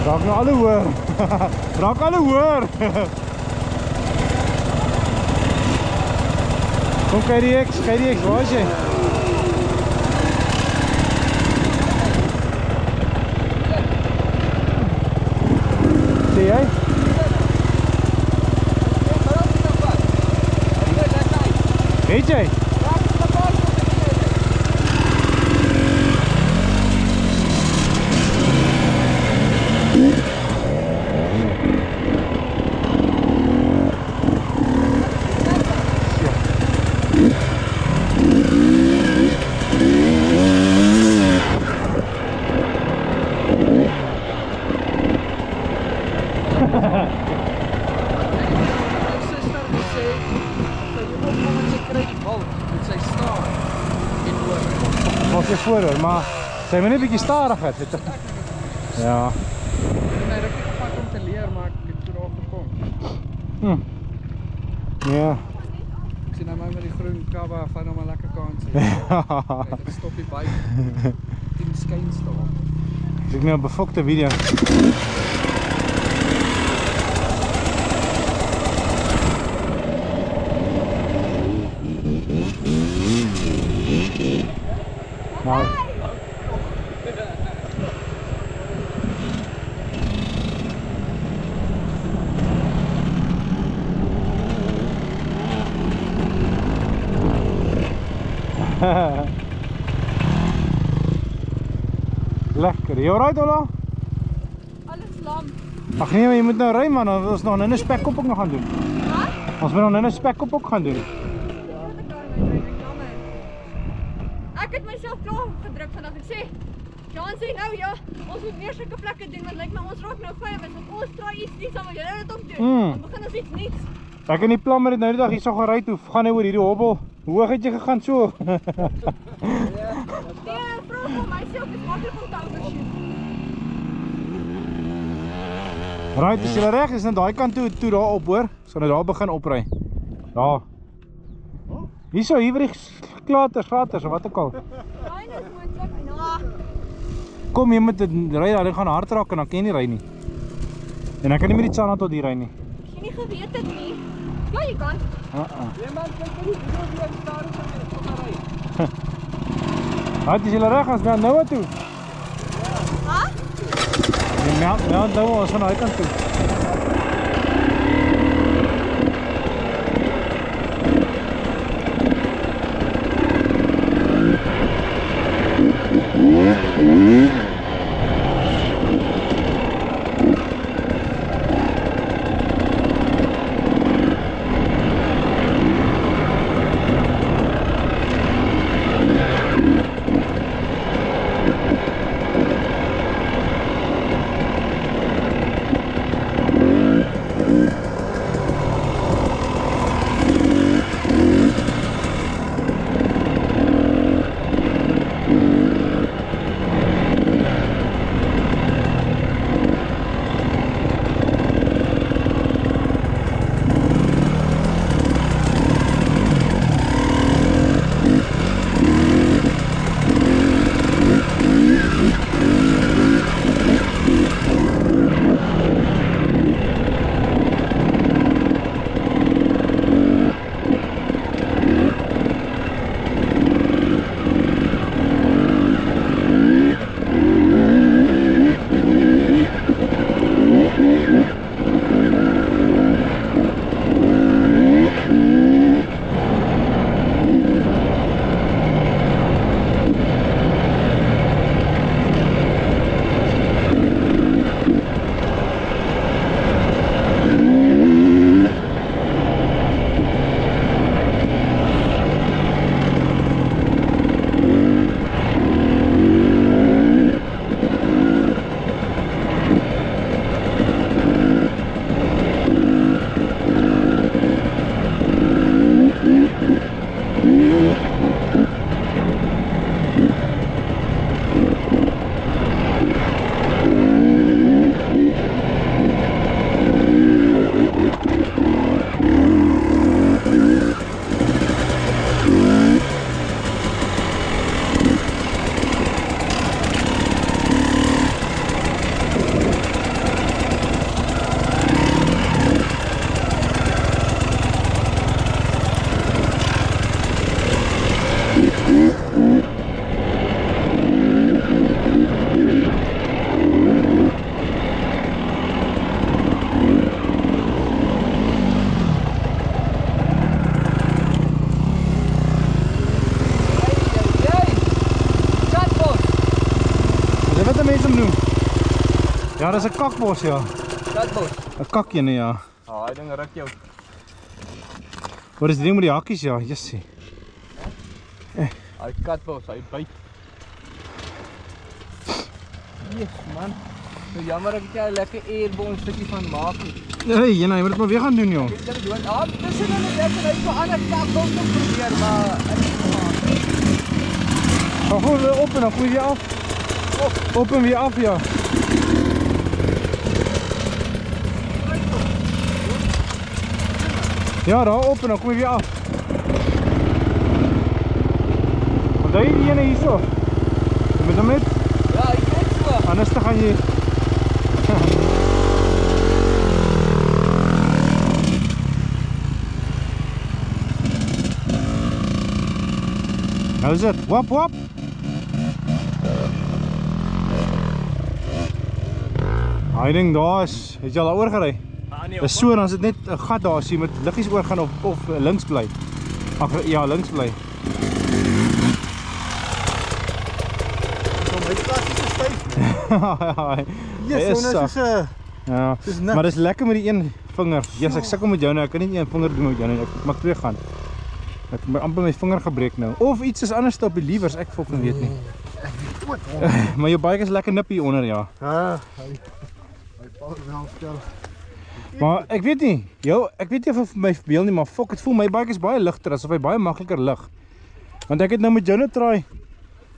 Raak nou alle hoor. Raak alle hoor. Kom KDX, waar is jy? Sê jy? Weet jy? Was jy voor hoor, maar sy moet net 'n bietjie stadiger, weet jy. Ja. Nee, ek het gepak om te leer, maar ek het toe daar gekom. Ja. Ek sien nou maar met die groen kaba van hom 'n lekker kans hê. Ek stop die bike in die skyn staan. Ek nou 'n befokte video. Nou. Lekker. Jy alright Ola? Alles lam. Ag nee, maar jy moet nou ry man, dan ons nog 'n spekop ook nog gaan doen. Wat? Ons moet nog 'n spekop ook gaan doen. Ek het myself klaar gedruk vanaf ek sê. Jan sê nou ja, ons moet meer sulke plekke doen want lyk my ons raak nou vyf want ons try iets nuuts aan wat julle dit ook doen. Dan begin ons iets nuuts. Ek en die plan met dit nou die dag hierso gery toe, gaan nou oor hierdie hobbel. Hoe hoog het jy gegaan so? Nee, vra vir myself is maklik om te overshoot. Right, is jy reg? Is net daai kant toe daar op hoor. Ons gaan nou daar begin opry. Daar. Hierso, hier by die klaters of wat ook al. Daai is moontlik. Ja. Kom jy moet ry daar, dit gaan hard raak en dan kan jy nie ry nie. En ek kan nie met die Tsana tot hier ry nie. As jy nie geweet het nie. Ja, jy kan. Nee man, kyk vir die video weer staar is om te ry. Right, is jy reg? Ons gaan nou toe. Ha? Ja, nou ons gaan daai kant toe. Ja, dat is 'n kakbos, ja. Katbos. 'n Kakjene, ja. Hy ding ruk jou. Wat is die ding met die hakkies, ja, jessie. Hy katbos, hy byt. Yes, man. Nou jammer ek het jy 'n lekker airborne stukkie van maak. Nee, jy moet dit maar weer gaan doen, jong. Ek dink doen. Ah, tussen hulle net en hy vir ander kakbos te probeer, maar ek het gemaak. Ga gewoon weer op en dan gooi je af. Op en weer af, ja. Ja, daar op en dan gooi je weer af. Want daar die ene hier zo. Je moet hem net. Ja, ek weet so. Anders dan gaan je. Nou is het. Wap, wap. Hy ding daar is. Het jy al oorgery? Dis so, dan is dit net 'n gat daar, so jy moet liggies oor gaan of links bly. Ag ja, links bly. Kom, hy plaas is styf. Yes, so nou so ja, maar dis lekker met die een vinger. Yes, ek sukkel met jou nou. Ek kan nie een vinger doen met jou nou. Ek maak twee gaan. Ek het amper my vinger gebreek nou. Of iets is anders op die liewers, ek fucking weet nie. Maar jou bike is lekker nip hier onder, ja. Ja, hy val wel stel. Maar ek weet nie, ek weet nie of my verbeel nie, maar fuck, het voel my bike is baie ligter, asof hy baie makliker lig. Want ek het nou met jou net try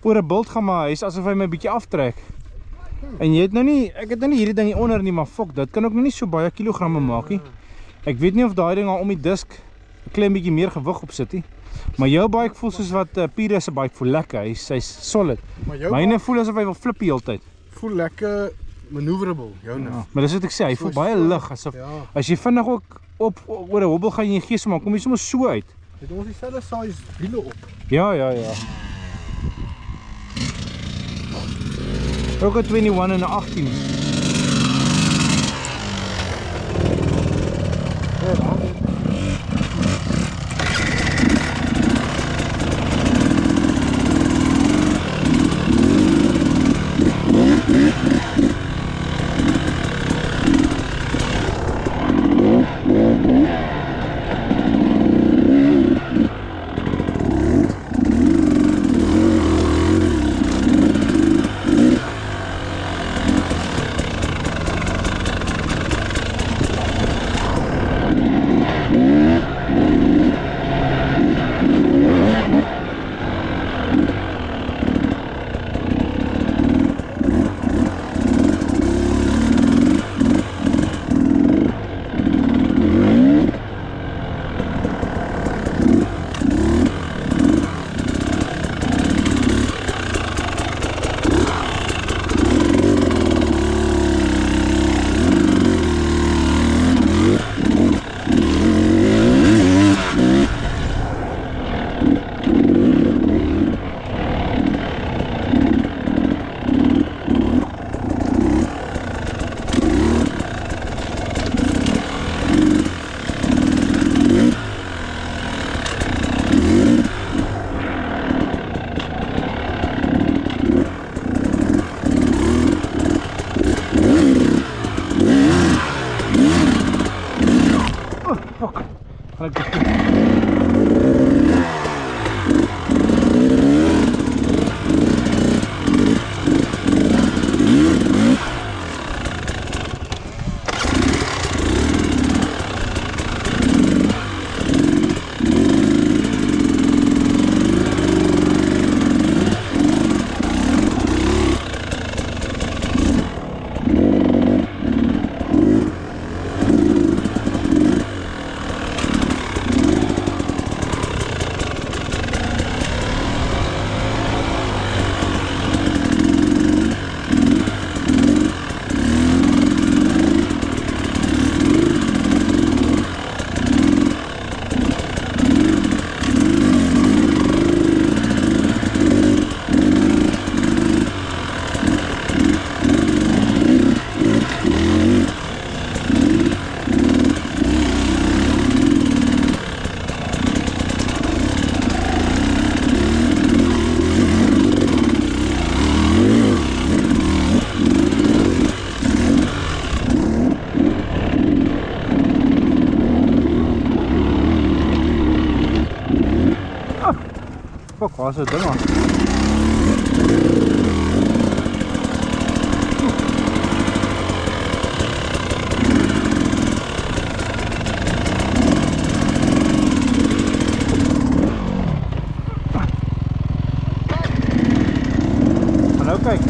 oor 'n bult gaan, maar hy's asof hy my bietjie aftrek. En jy het nou nie, ek het nou nie hierdie ding hier onder nie, maar fuck, dit kan ook nou nie so baie kilogramme maak nie. Ek weet nie of daai ding al om die disk 'n klein bietjie meer gewig op sit nie. Maar jou bike voel soos wat Pire se bike voel lekker, hy's solid. Myne voel asof hy wil flip die hele tyd. Voel lekker maneuverable, jou nou. Ja, maar dis wat ek sê, hy voel baie lig, asof as jy vinnig ook op oor 'n hobbel gaan jy gee so maar kom jy sommer so uit. Het ons dieselfde size wiele op. Ja. Ook 'n 21 en 'n 18. Fuck, waar is dat ding aan? Gaan nou kyk.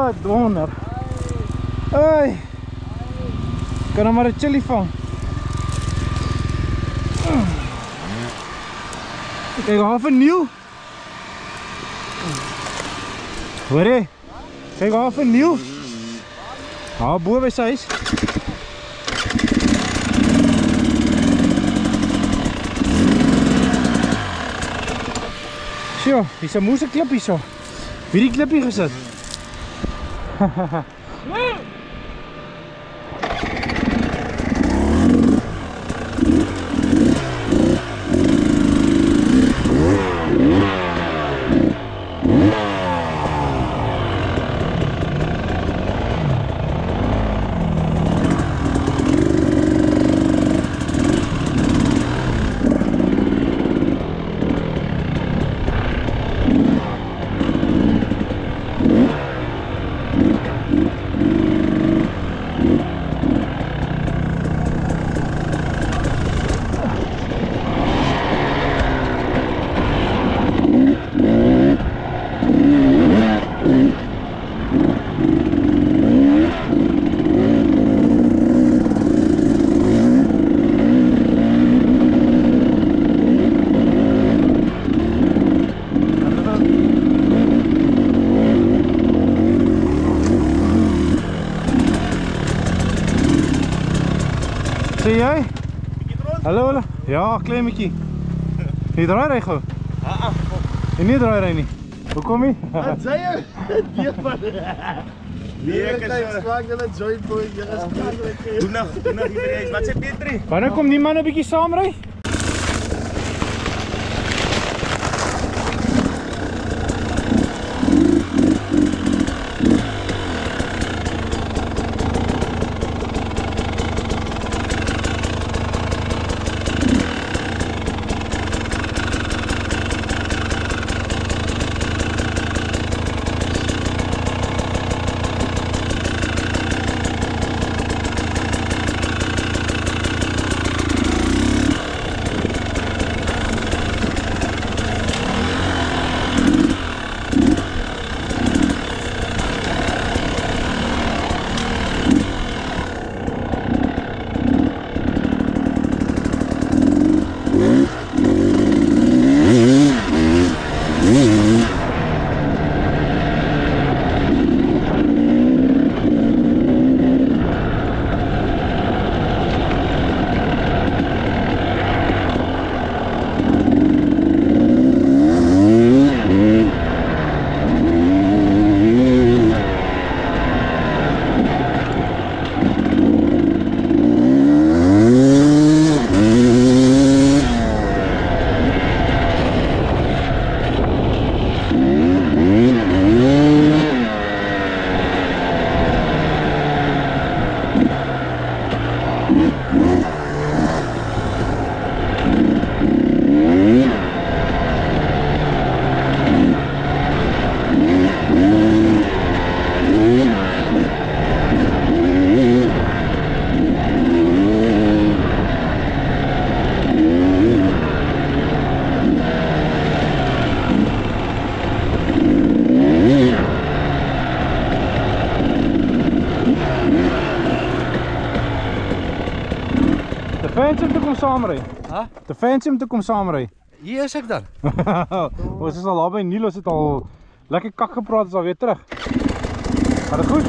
Wat donder. Hey. Kan nou maar 'n chili vang. Kyk, half 'n nieuw. Hoor jy? Kyk, half 'n nieuw. Daar bo by sy huis. Sjoe, hier's 'n moeise klip hierso. Wie die klippie gesit? Sê jy? Hallo, hallo. Ja, klein bietjie. Jy draai ry gou. Jy nie draai ry nie. Hoekom nie? Wat sê jy? Dit man. Nee, ek is swak hulle joint boy. Jy is klaar. Doe nog hier eens. Wat sê Petri? Wanneer kom die man 'n bietjie saam ry? Fancy om te kom saamry. Ha? Te fancy om te kom saamry. Hier is ek dan. Ons is al daar by Niels, het al lekker kak gepraat, is al weer terug. Gaat dit goed?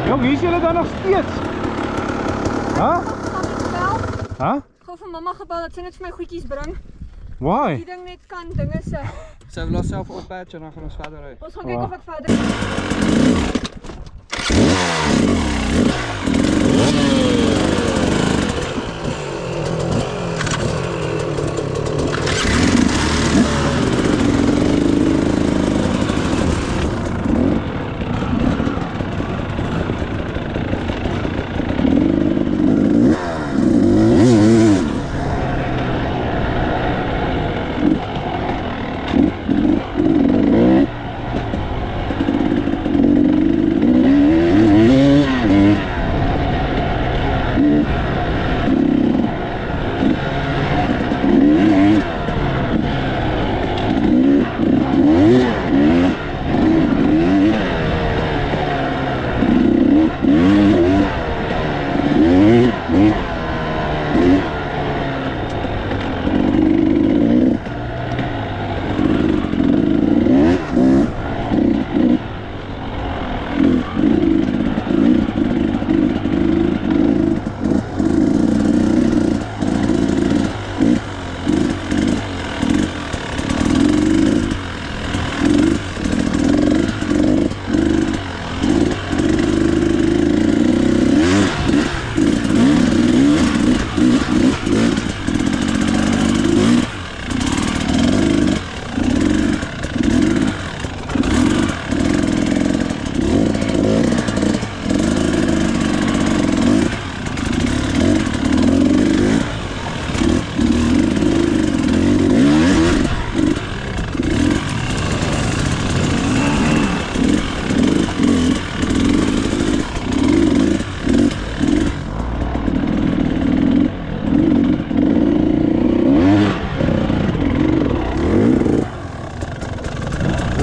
Jong, hier is julle dan nog steeds? Ha? Gaan dit bel? Ha? Gou vir mamma gebel dat sy net vir my goedjies bring. Why? Die ding net kan dinge se. Sy wil haarself oppatch en dan gaan ons verder ry. Ons gaan kyk of ek verder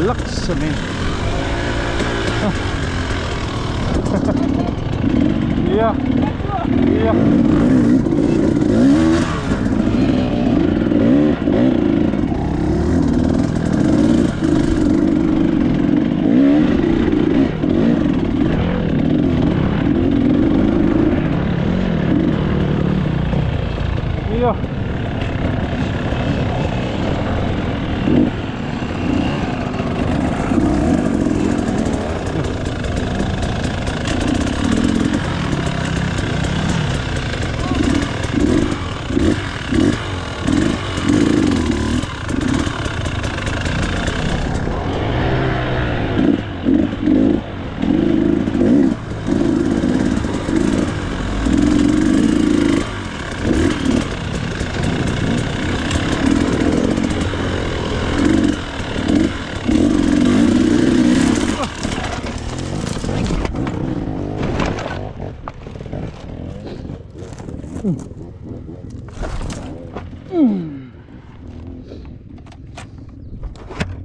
Luksement. Ja. Ja. Ja.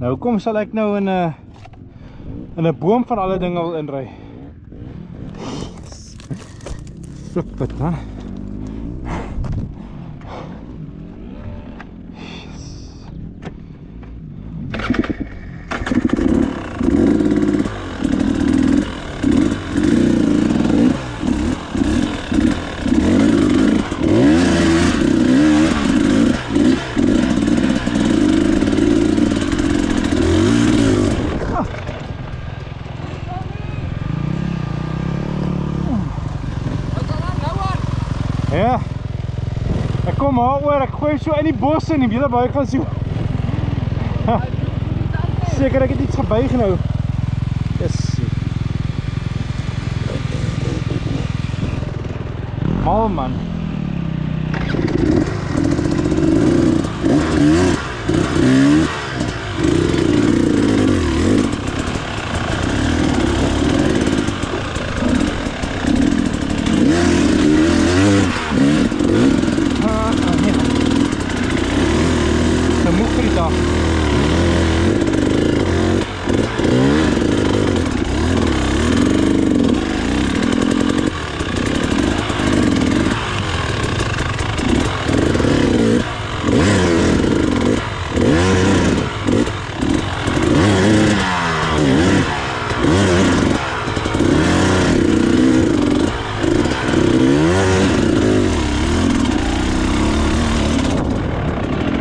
Nou kom sal ek nou in 'n boom van alle dinge wil inry. Flip dit dan. Ja. Ek kom maar oor, ek gooi so in die bos in, die hele baie gaan so. Seker ek het iets gebuig nou. Yes. Mal man.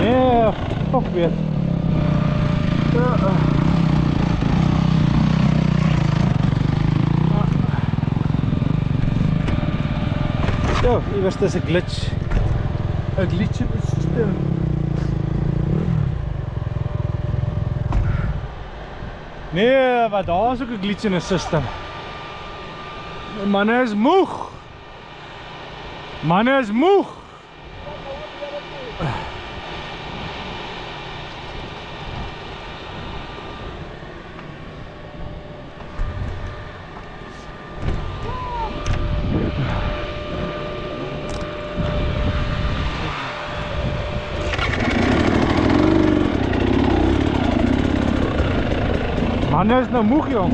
Yeah. Fok weer. Zo, hier was dus een glitch. Een glitch in het systeem. Nee, maar daar is ook een glitch in het systeem. Manne is moeg. Manne is moeg. Manne is nou moeg, jong.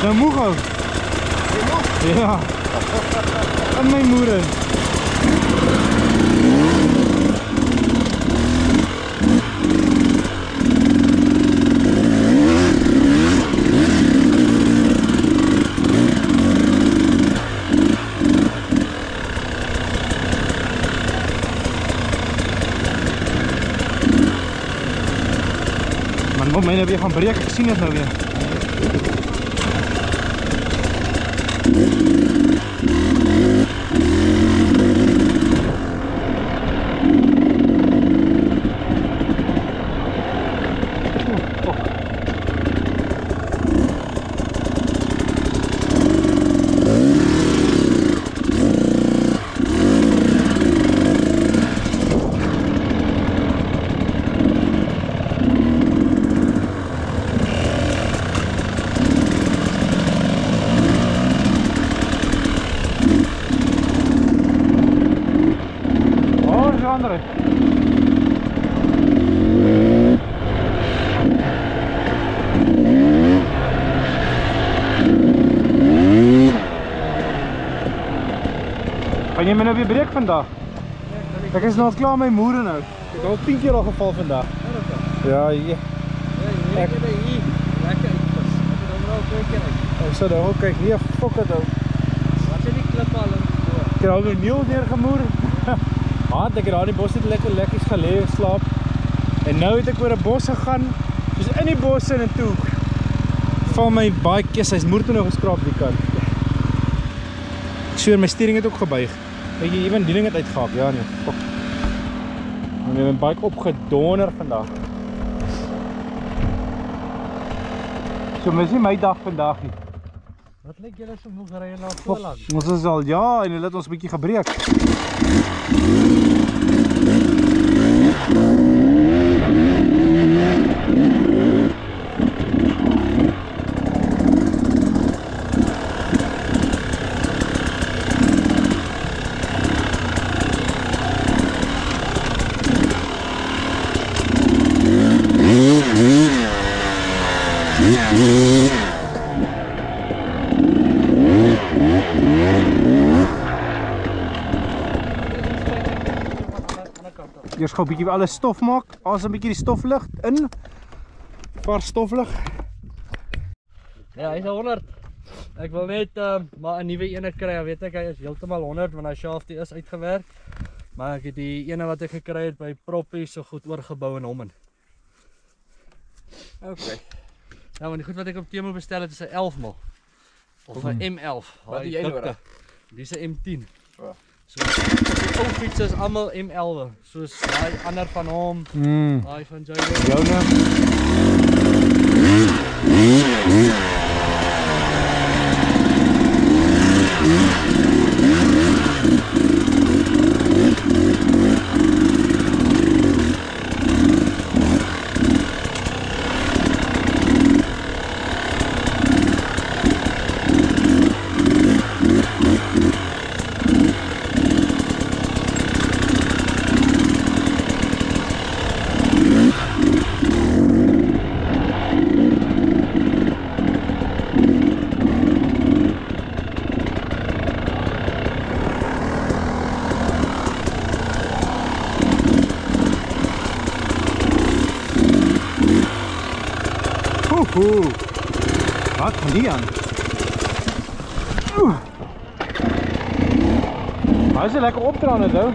Nou moeg ook. Ja. En mijn moeder. Man moet mij nou weer gaan breken, ik zie het nou weer. Andere. Kan je me nou weer breken vandaag? Kijk eens nou al klaar met mijn moeder nou. Ik heb al 10 keer al geval vandaag. Ja, hier. Lekker hier. Lekker. Ik zou daar ook kijken. Hier, fok het ook. Wat zijn die klippe al? Ik heb al weer nieuw neergemoer. Maat, ek het daar in die bos het lekker geleef, slaap. En nou het ek oor 'n bos gegaan. Dus in die bos in en toe val my baie kies, hy's moer toe nou geskraap die kant. Ek sweer my sturing het ook gebuig. Weet jy, ewen die ding het uitgehaak. Ja nee, fok. En ek het my bike opgedonder vandag. So mis nie my dag vandag nie. Wat lyk julle so moeg ry na so lank? Ons is al ja, en hulle het ons 'n bietjie gebreek. Eers gou 'n bietjie alles stof maak. As 'n bietjie die stoflig in. Vars stoflig. Ja, hy's 100. Ek wil net maar 'n nuwe ene kry. Weet ek hy is heeltemal 100 want hy shaft is uitgewerk. Maar ek het die ene wat ek gekry het by Proppie so goed oorgebou in hom in. Okay. Nou, want die goed wat ek op Temu bestel het is 'n 11 mil. Of 'n M11. Wat het jy nodig? Dis 'n M10. So die ou fietses is almal M11, soos daai ander van hom, daai van Jayden. Joune. Wat van die aan? Hij is lekker optranen zo.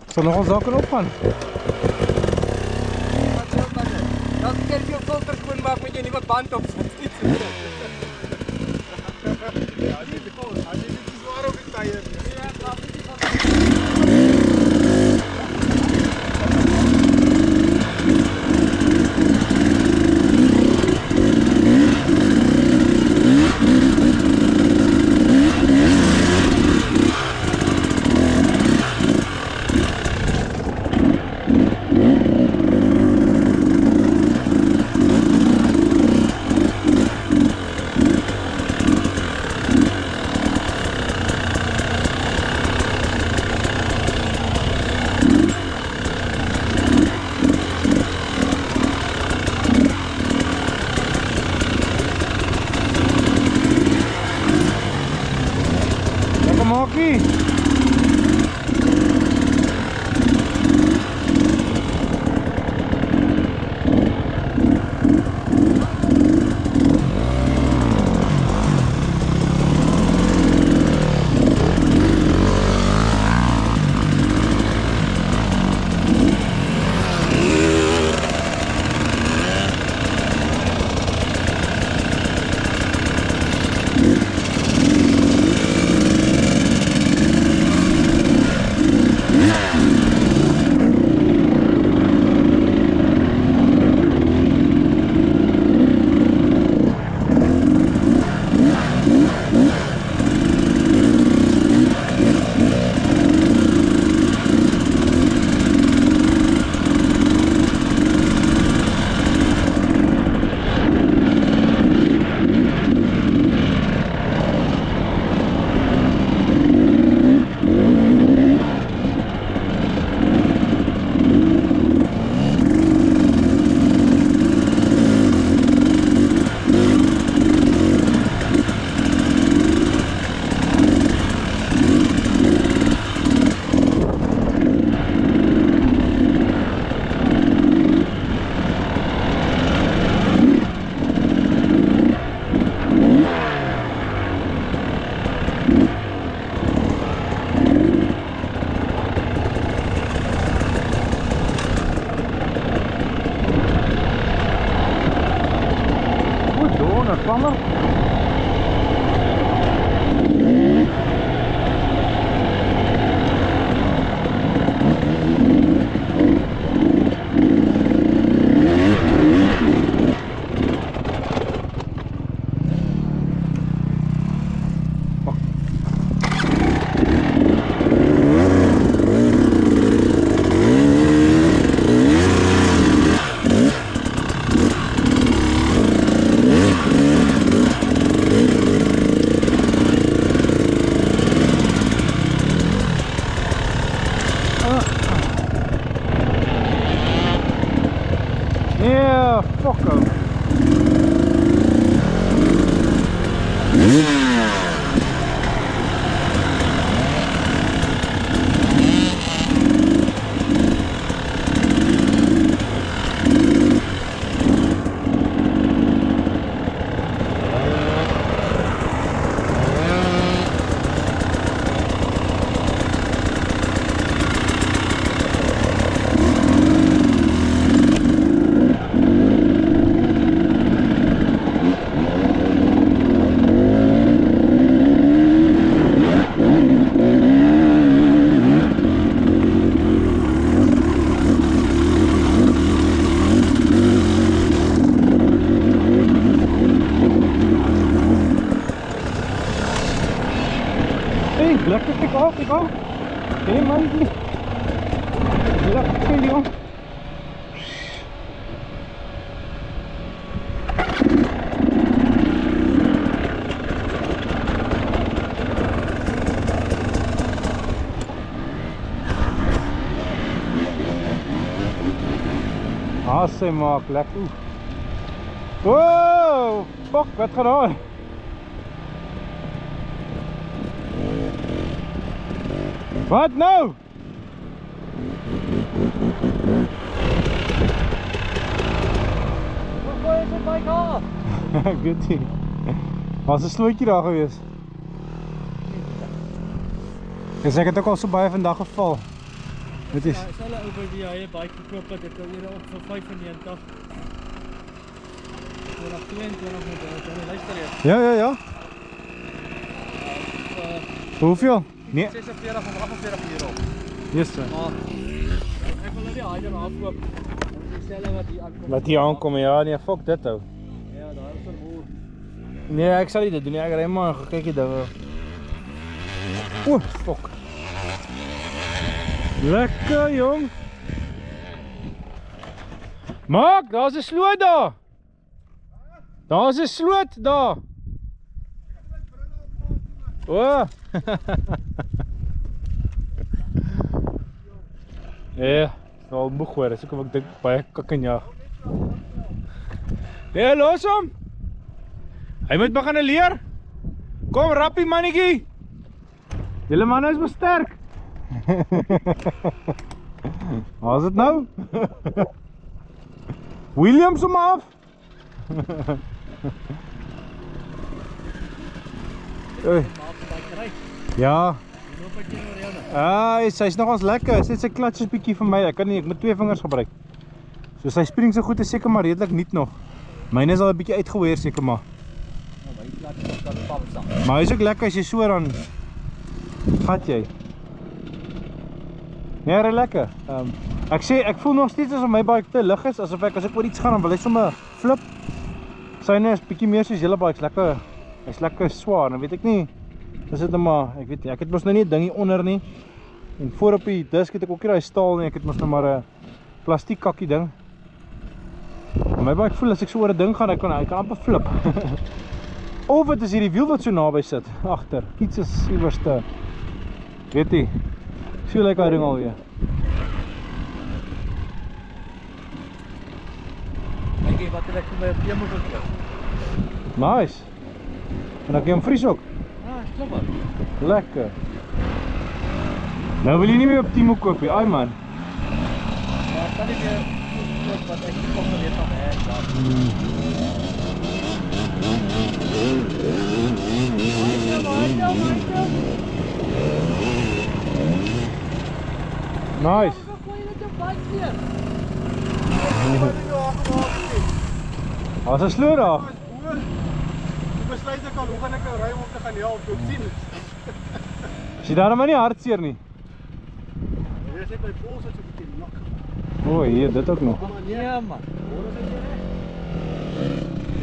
Zal nog ons zakken opgaan? Dan kan je filter gewoon maken met je nieuwe band op. Ja, dit is goed. Dit is zwaar op de tire. Maki. Hey, lekker, kijk af. Hey man, lekker jong. Hasse maak, lekker. Wow, fuck, wat gedaan? Wat nou? Wat is dit my car? Goodie. Was 'n slootjie daar gewees. Ek het ook al so baie vandag geval. Dit is Ja, is hulle ou by die hy 'n bike verkoop het, dit hier op vir 95. Voor 22 moet jy luister jy. Ja. Hoeveel? Nee. 46 of 48 euro. Yes sir. Maar ek wil net die hyder afkoop. Ons stel wat hier aankom. Wat hier aankom, ja, nee, fuck dit ou. Ja, daar is 'n moer. Nee, ek sal nie dit doen nie. Ek ry maar kyk jy daar. Oeh, fuck. Lekker jong. Maak, daar's 'n sloot daar. Daar's 'n sloot daar. O. Ja, al moeg hoor. Dis hoekom ek dink baie kak en jag. Ja, los hom. Hy moet begin leer. Kom rappie mannetjie. Julle manne is maar sterk. Wat is dit nou? Williams hom af. Oei. Ja. Sy's nog ons lekker. Sy klats is bietjie vir my. Ek moet 2 vingers gebruik. So sy spring so goed is seker maar redelik nuut nog. Myne is al 'n bietjie uitgeweer seker maar. Maar hy is ook lekker as jy so dan gat jy. Nee, ry lekker. Ek voel nog steeds asof my bike te lig is, asof as ek oor iets gaan dan wil hy sommer flip. Syne is bietjie meer soos julle bikes, lekker. Hy's lekker swaar, dan weet ek nie. Dis dit nou maar, ek weet nie, ek het mos nou nie 'n ding hier onder nie. En voor op die disk het ek ook nie daai staal nie, ek het mos nou maar 'n plastiek kakkie ding. En my bike voel as ek so oor 'n ding gaan, hy kan amper flip. Of wat is hierdie wiel wat so naby sit agter. Iets is iewerste. Weet jy. So lyk hy ding alweer. Kyk wat ek vir my op moet gekry. Nice. En dan kan jy hom vries ook. Ah, klop maar. Lekker. Nou wil jy nie meer op Timo koop nie. Ai man. Maar kan ek koop wat ek kom weet van daar. Nice. As 'n sloot daar. Ek besluit ek al hoe gaan ek ry om te gaan help, ek sien. Is jy daar maar nie hartseer nie? Jy sê my pols het so 'n bietjie nak. O, hier dit ook nog. Nee man.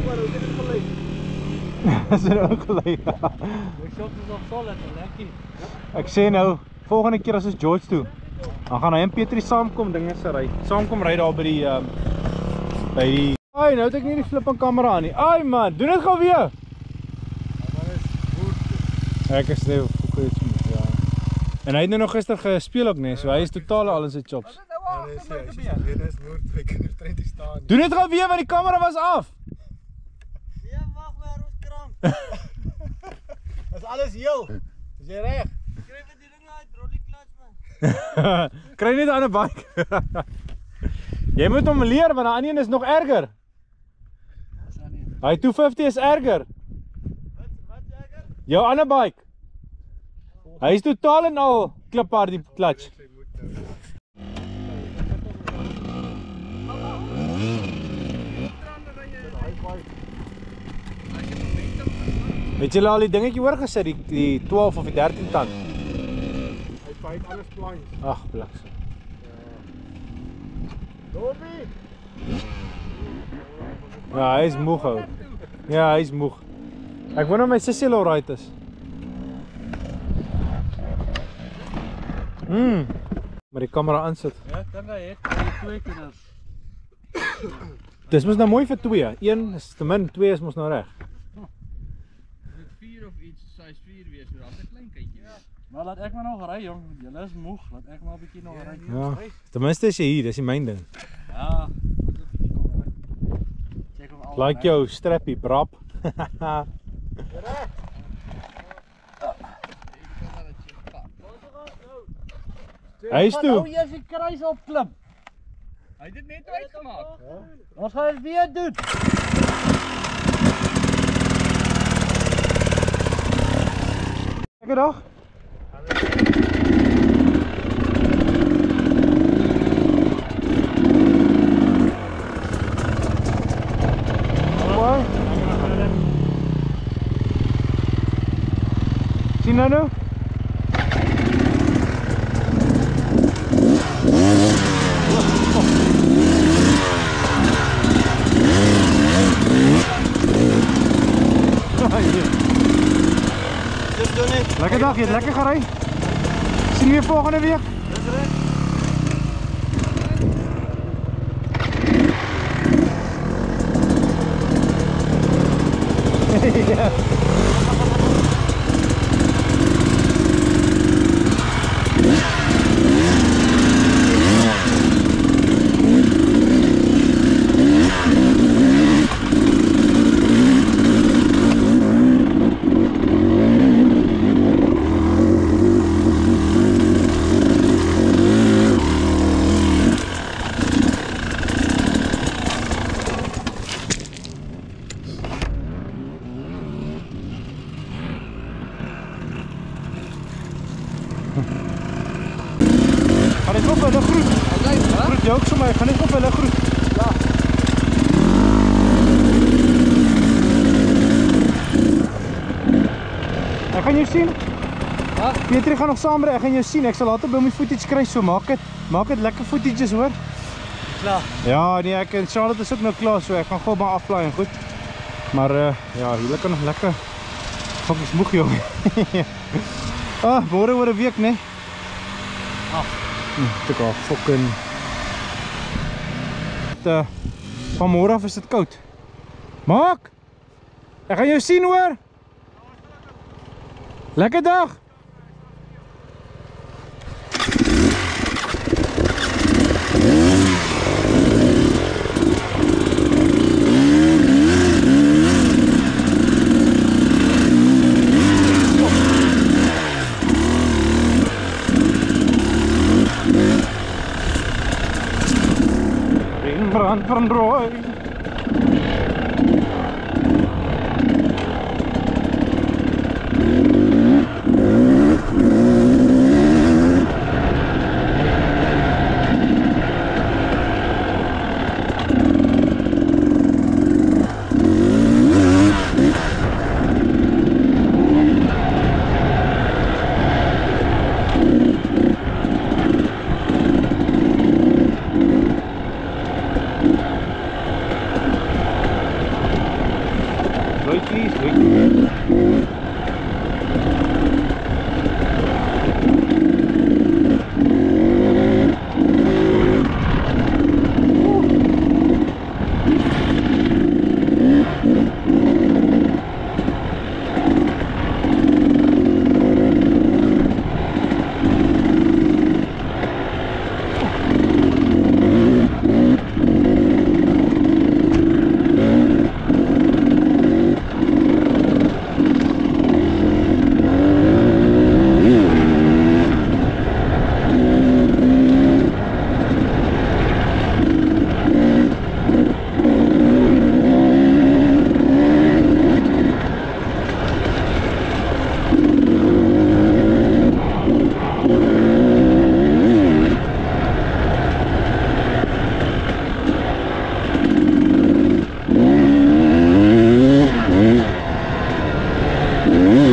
Maar hoe het dit gelei? Is dit ook gelei? My shop is nog solid en lekker. Ek sê nou, volgende keer as ons George toe, dan gaan hy en Petrie saamkom dinge se ry. Saamkom ry daar by die Ai, nou het ek nie die flip aan kamera aan nie. Ai man, doen dit gou weer. Ek is nou iets met ja. En hy het nou nog gister gespeel ook nee, so hy is totaal al in sy chops. Hy is moer 2 kindertrein te staan. Doen dit gou weer want die kamera was af. Nee, wag maar ons kram. Dis alles heel. Is jy reg? Kry vir die ding uit rollie klats man. Kry net 'n ander bike. Jy moet hom leer want die ander een is nog erger. Hy 250 is erger. Wat erger? Jou ander bike. Hy is totaal en al kliphard die klats. Het jy al die dingetjie oorgesit, die 12 of die 13 tand? Hy fight alles plains. Ag, bliks. Dobie. Ja, hy is moeg ou. Ja, hy is moeg. Ek wonder my sussie al right is. Maar die kamera aansit. Ja, dink hy het die 2 kinders. Dis mos nou mooi vir 2. 1 is te min, 2 is mos nou reg. Dit 4 of iets, size 4 wees, so daar's 'n klein kindjie. Maar laat ek maar nog ry jong, julle is moeg, laat ek maar 'n bietjie nog ry. Ja. Ten minste is jy hier, dis die myn ding. Ja, moet 'n bietjie kom ry. Check hom al. Like jou strappie brap. Huis toe. Nou eers die kruis opklim. Hy het dit net uitgemaak. Ons gaan dit weer doen. Lekker dag. Mooi. Sien nou? Lekker dag, je hebt lekker gereden. Zien we weer volgende week. Ja. Gaan ik op hulle groet. Groet jou ook sommer, gaan ik op hulle groet. Ja. Ek gaan jou sien. Ja? Petrie gaan nog saam ry, ek gaan jou sien. Ek sal later by my footage kry, so maak dit lekker footages hoor. Klaar. Ja, nee, ek en Charlotte is ook nou klaar, so ek gaan gou maar aflaai en goed. Maar ja, hier kan nog lekker. Fok is moeg joh. Môre oor 'n week, né? Tik al fucking. Van môre af is dit koud. Maak! Ek gaan jou sien hoor. Lekker dag. Brand van rooi. Mm-hmm.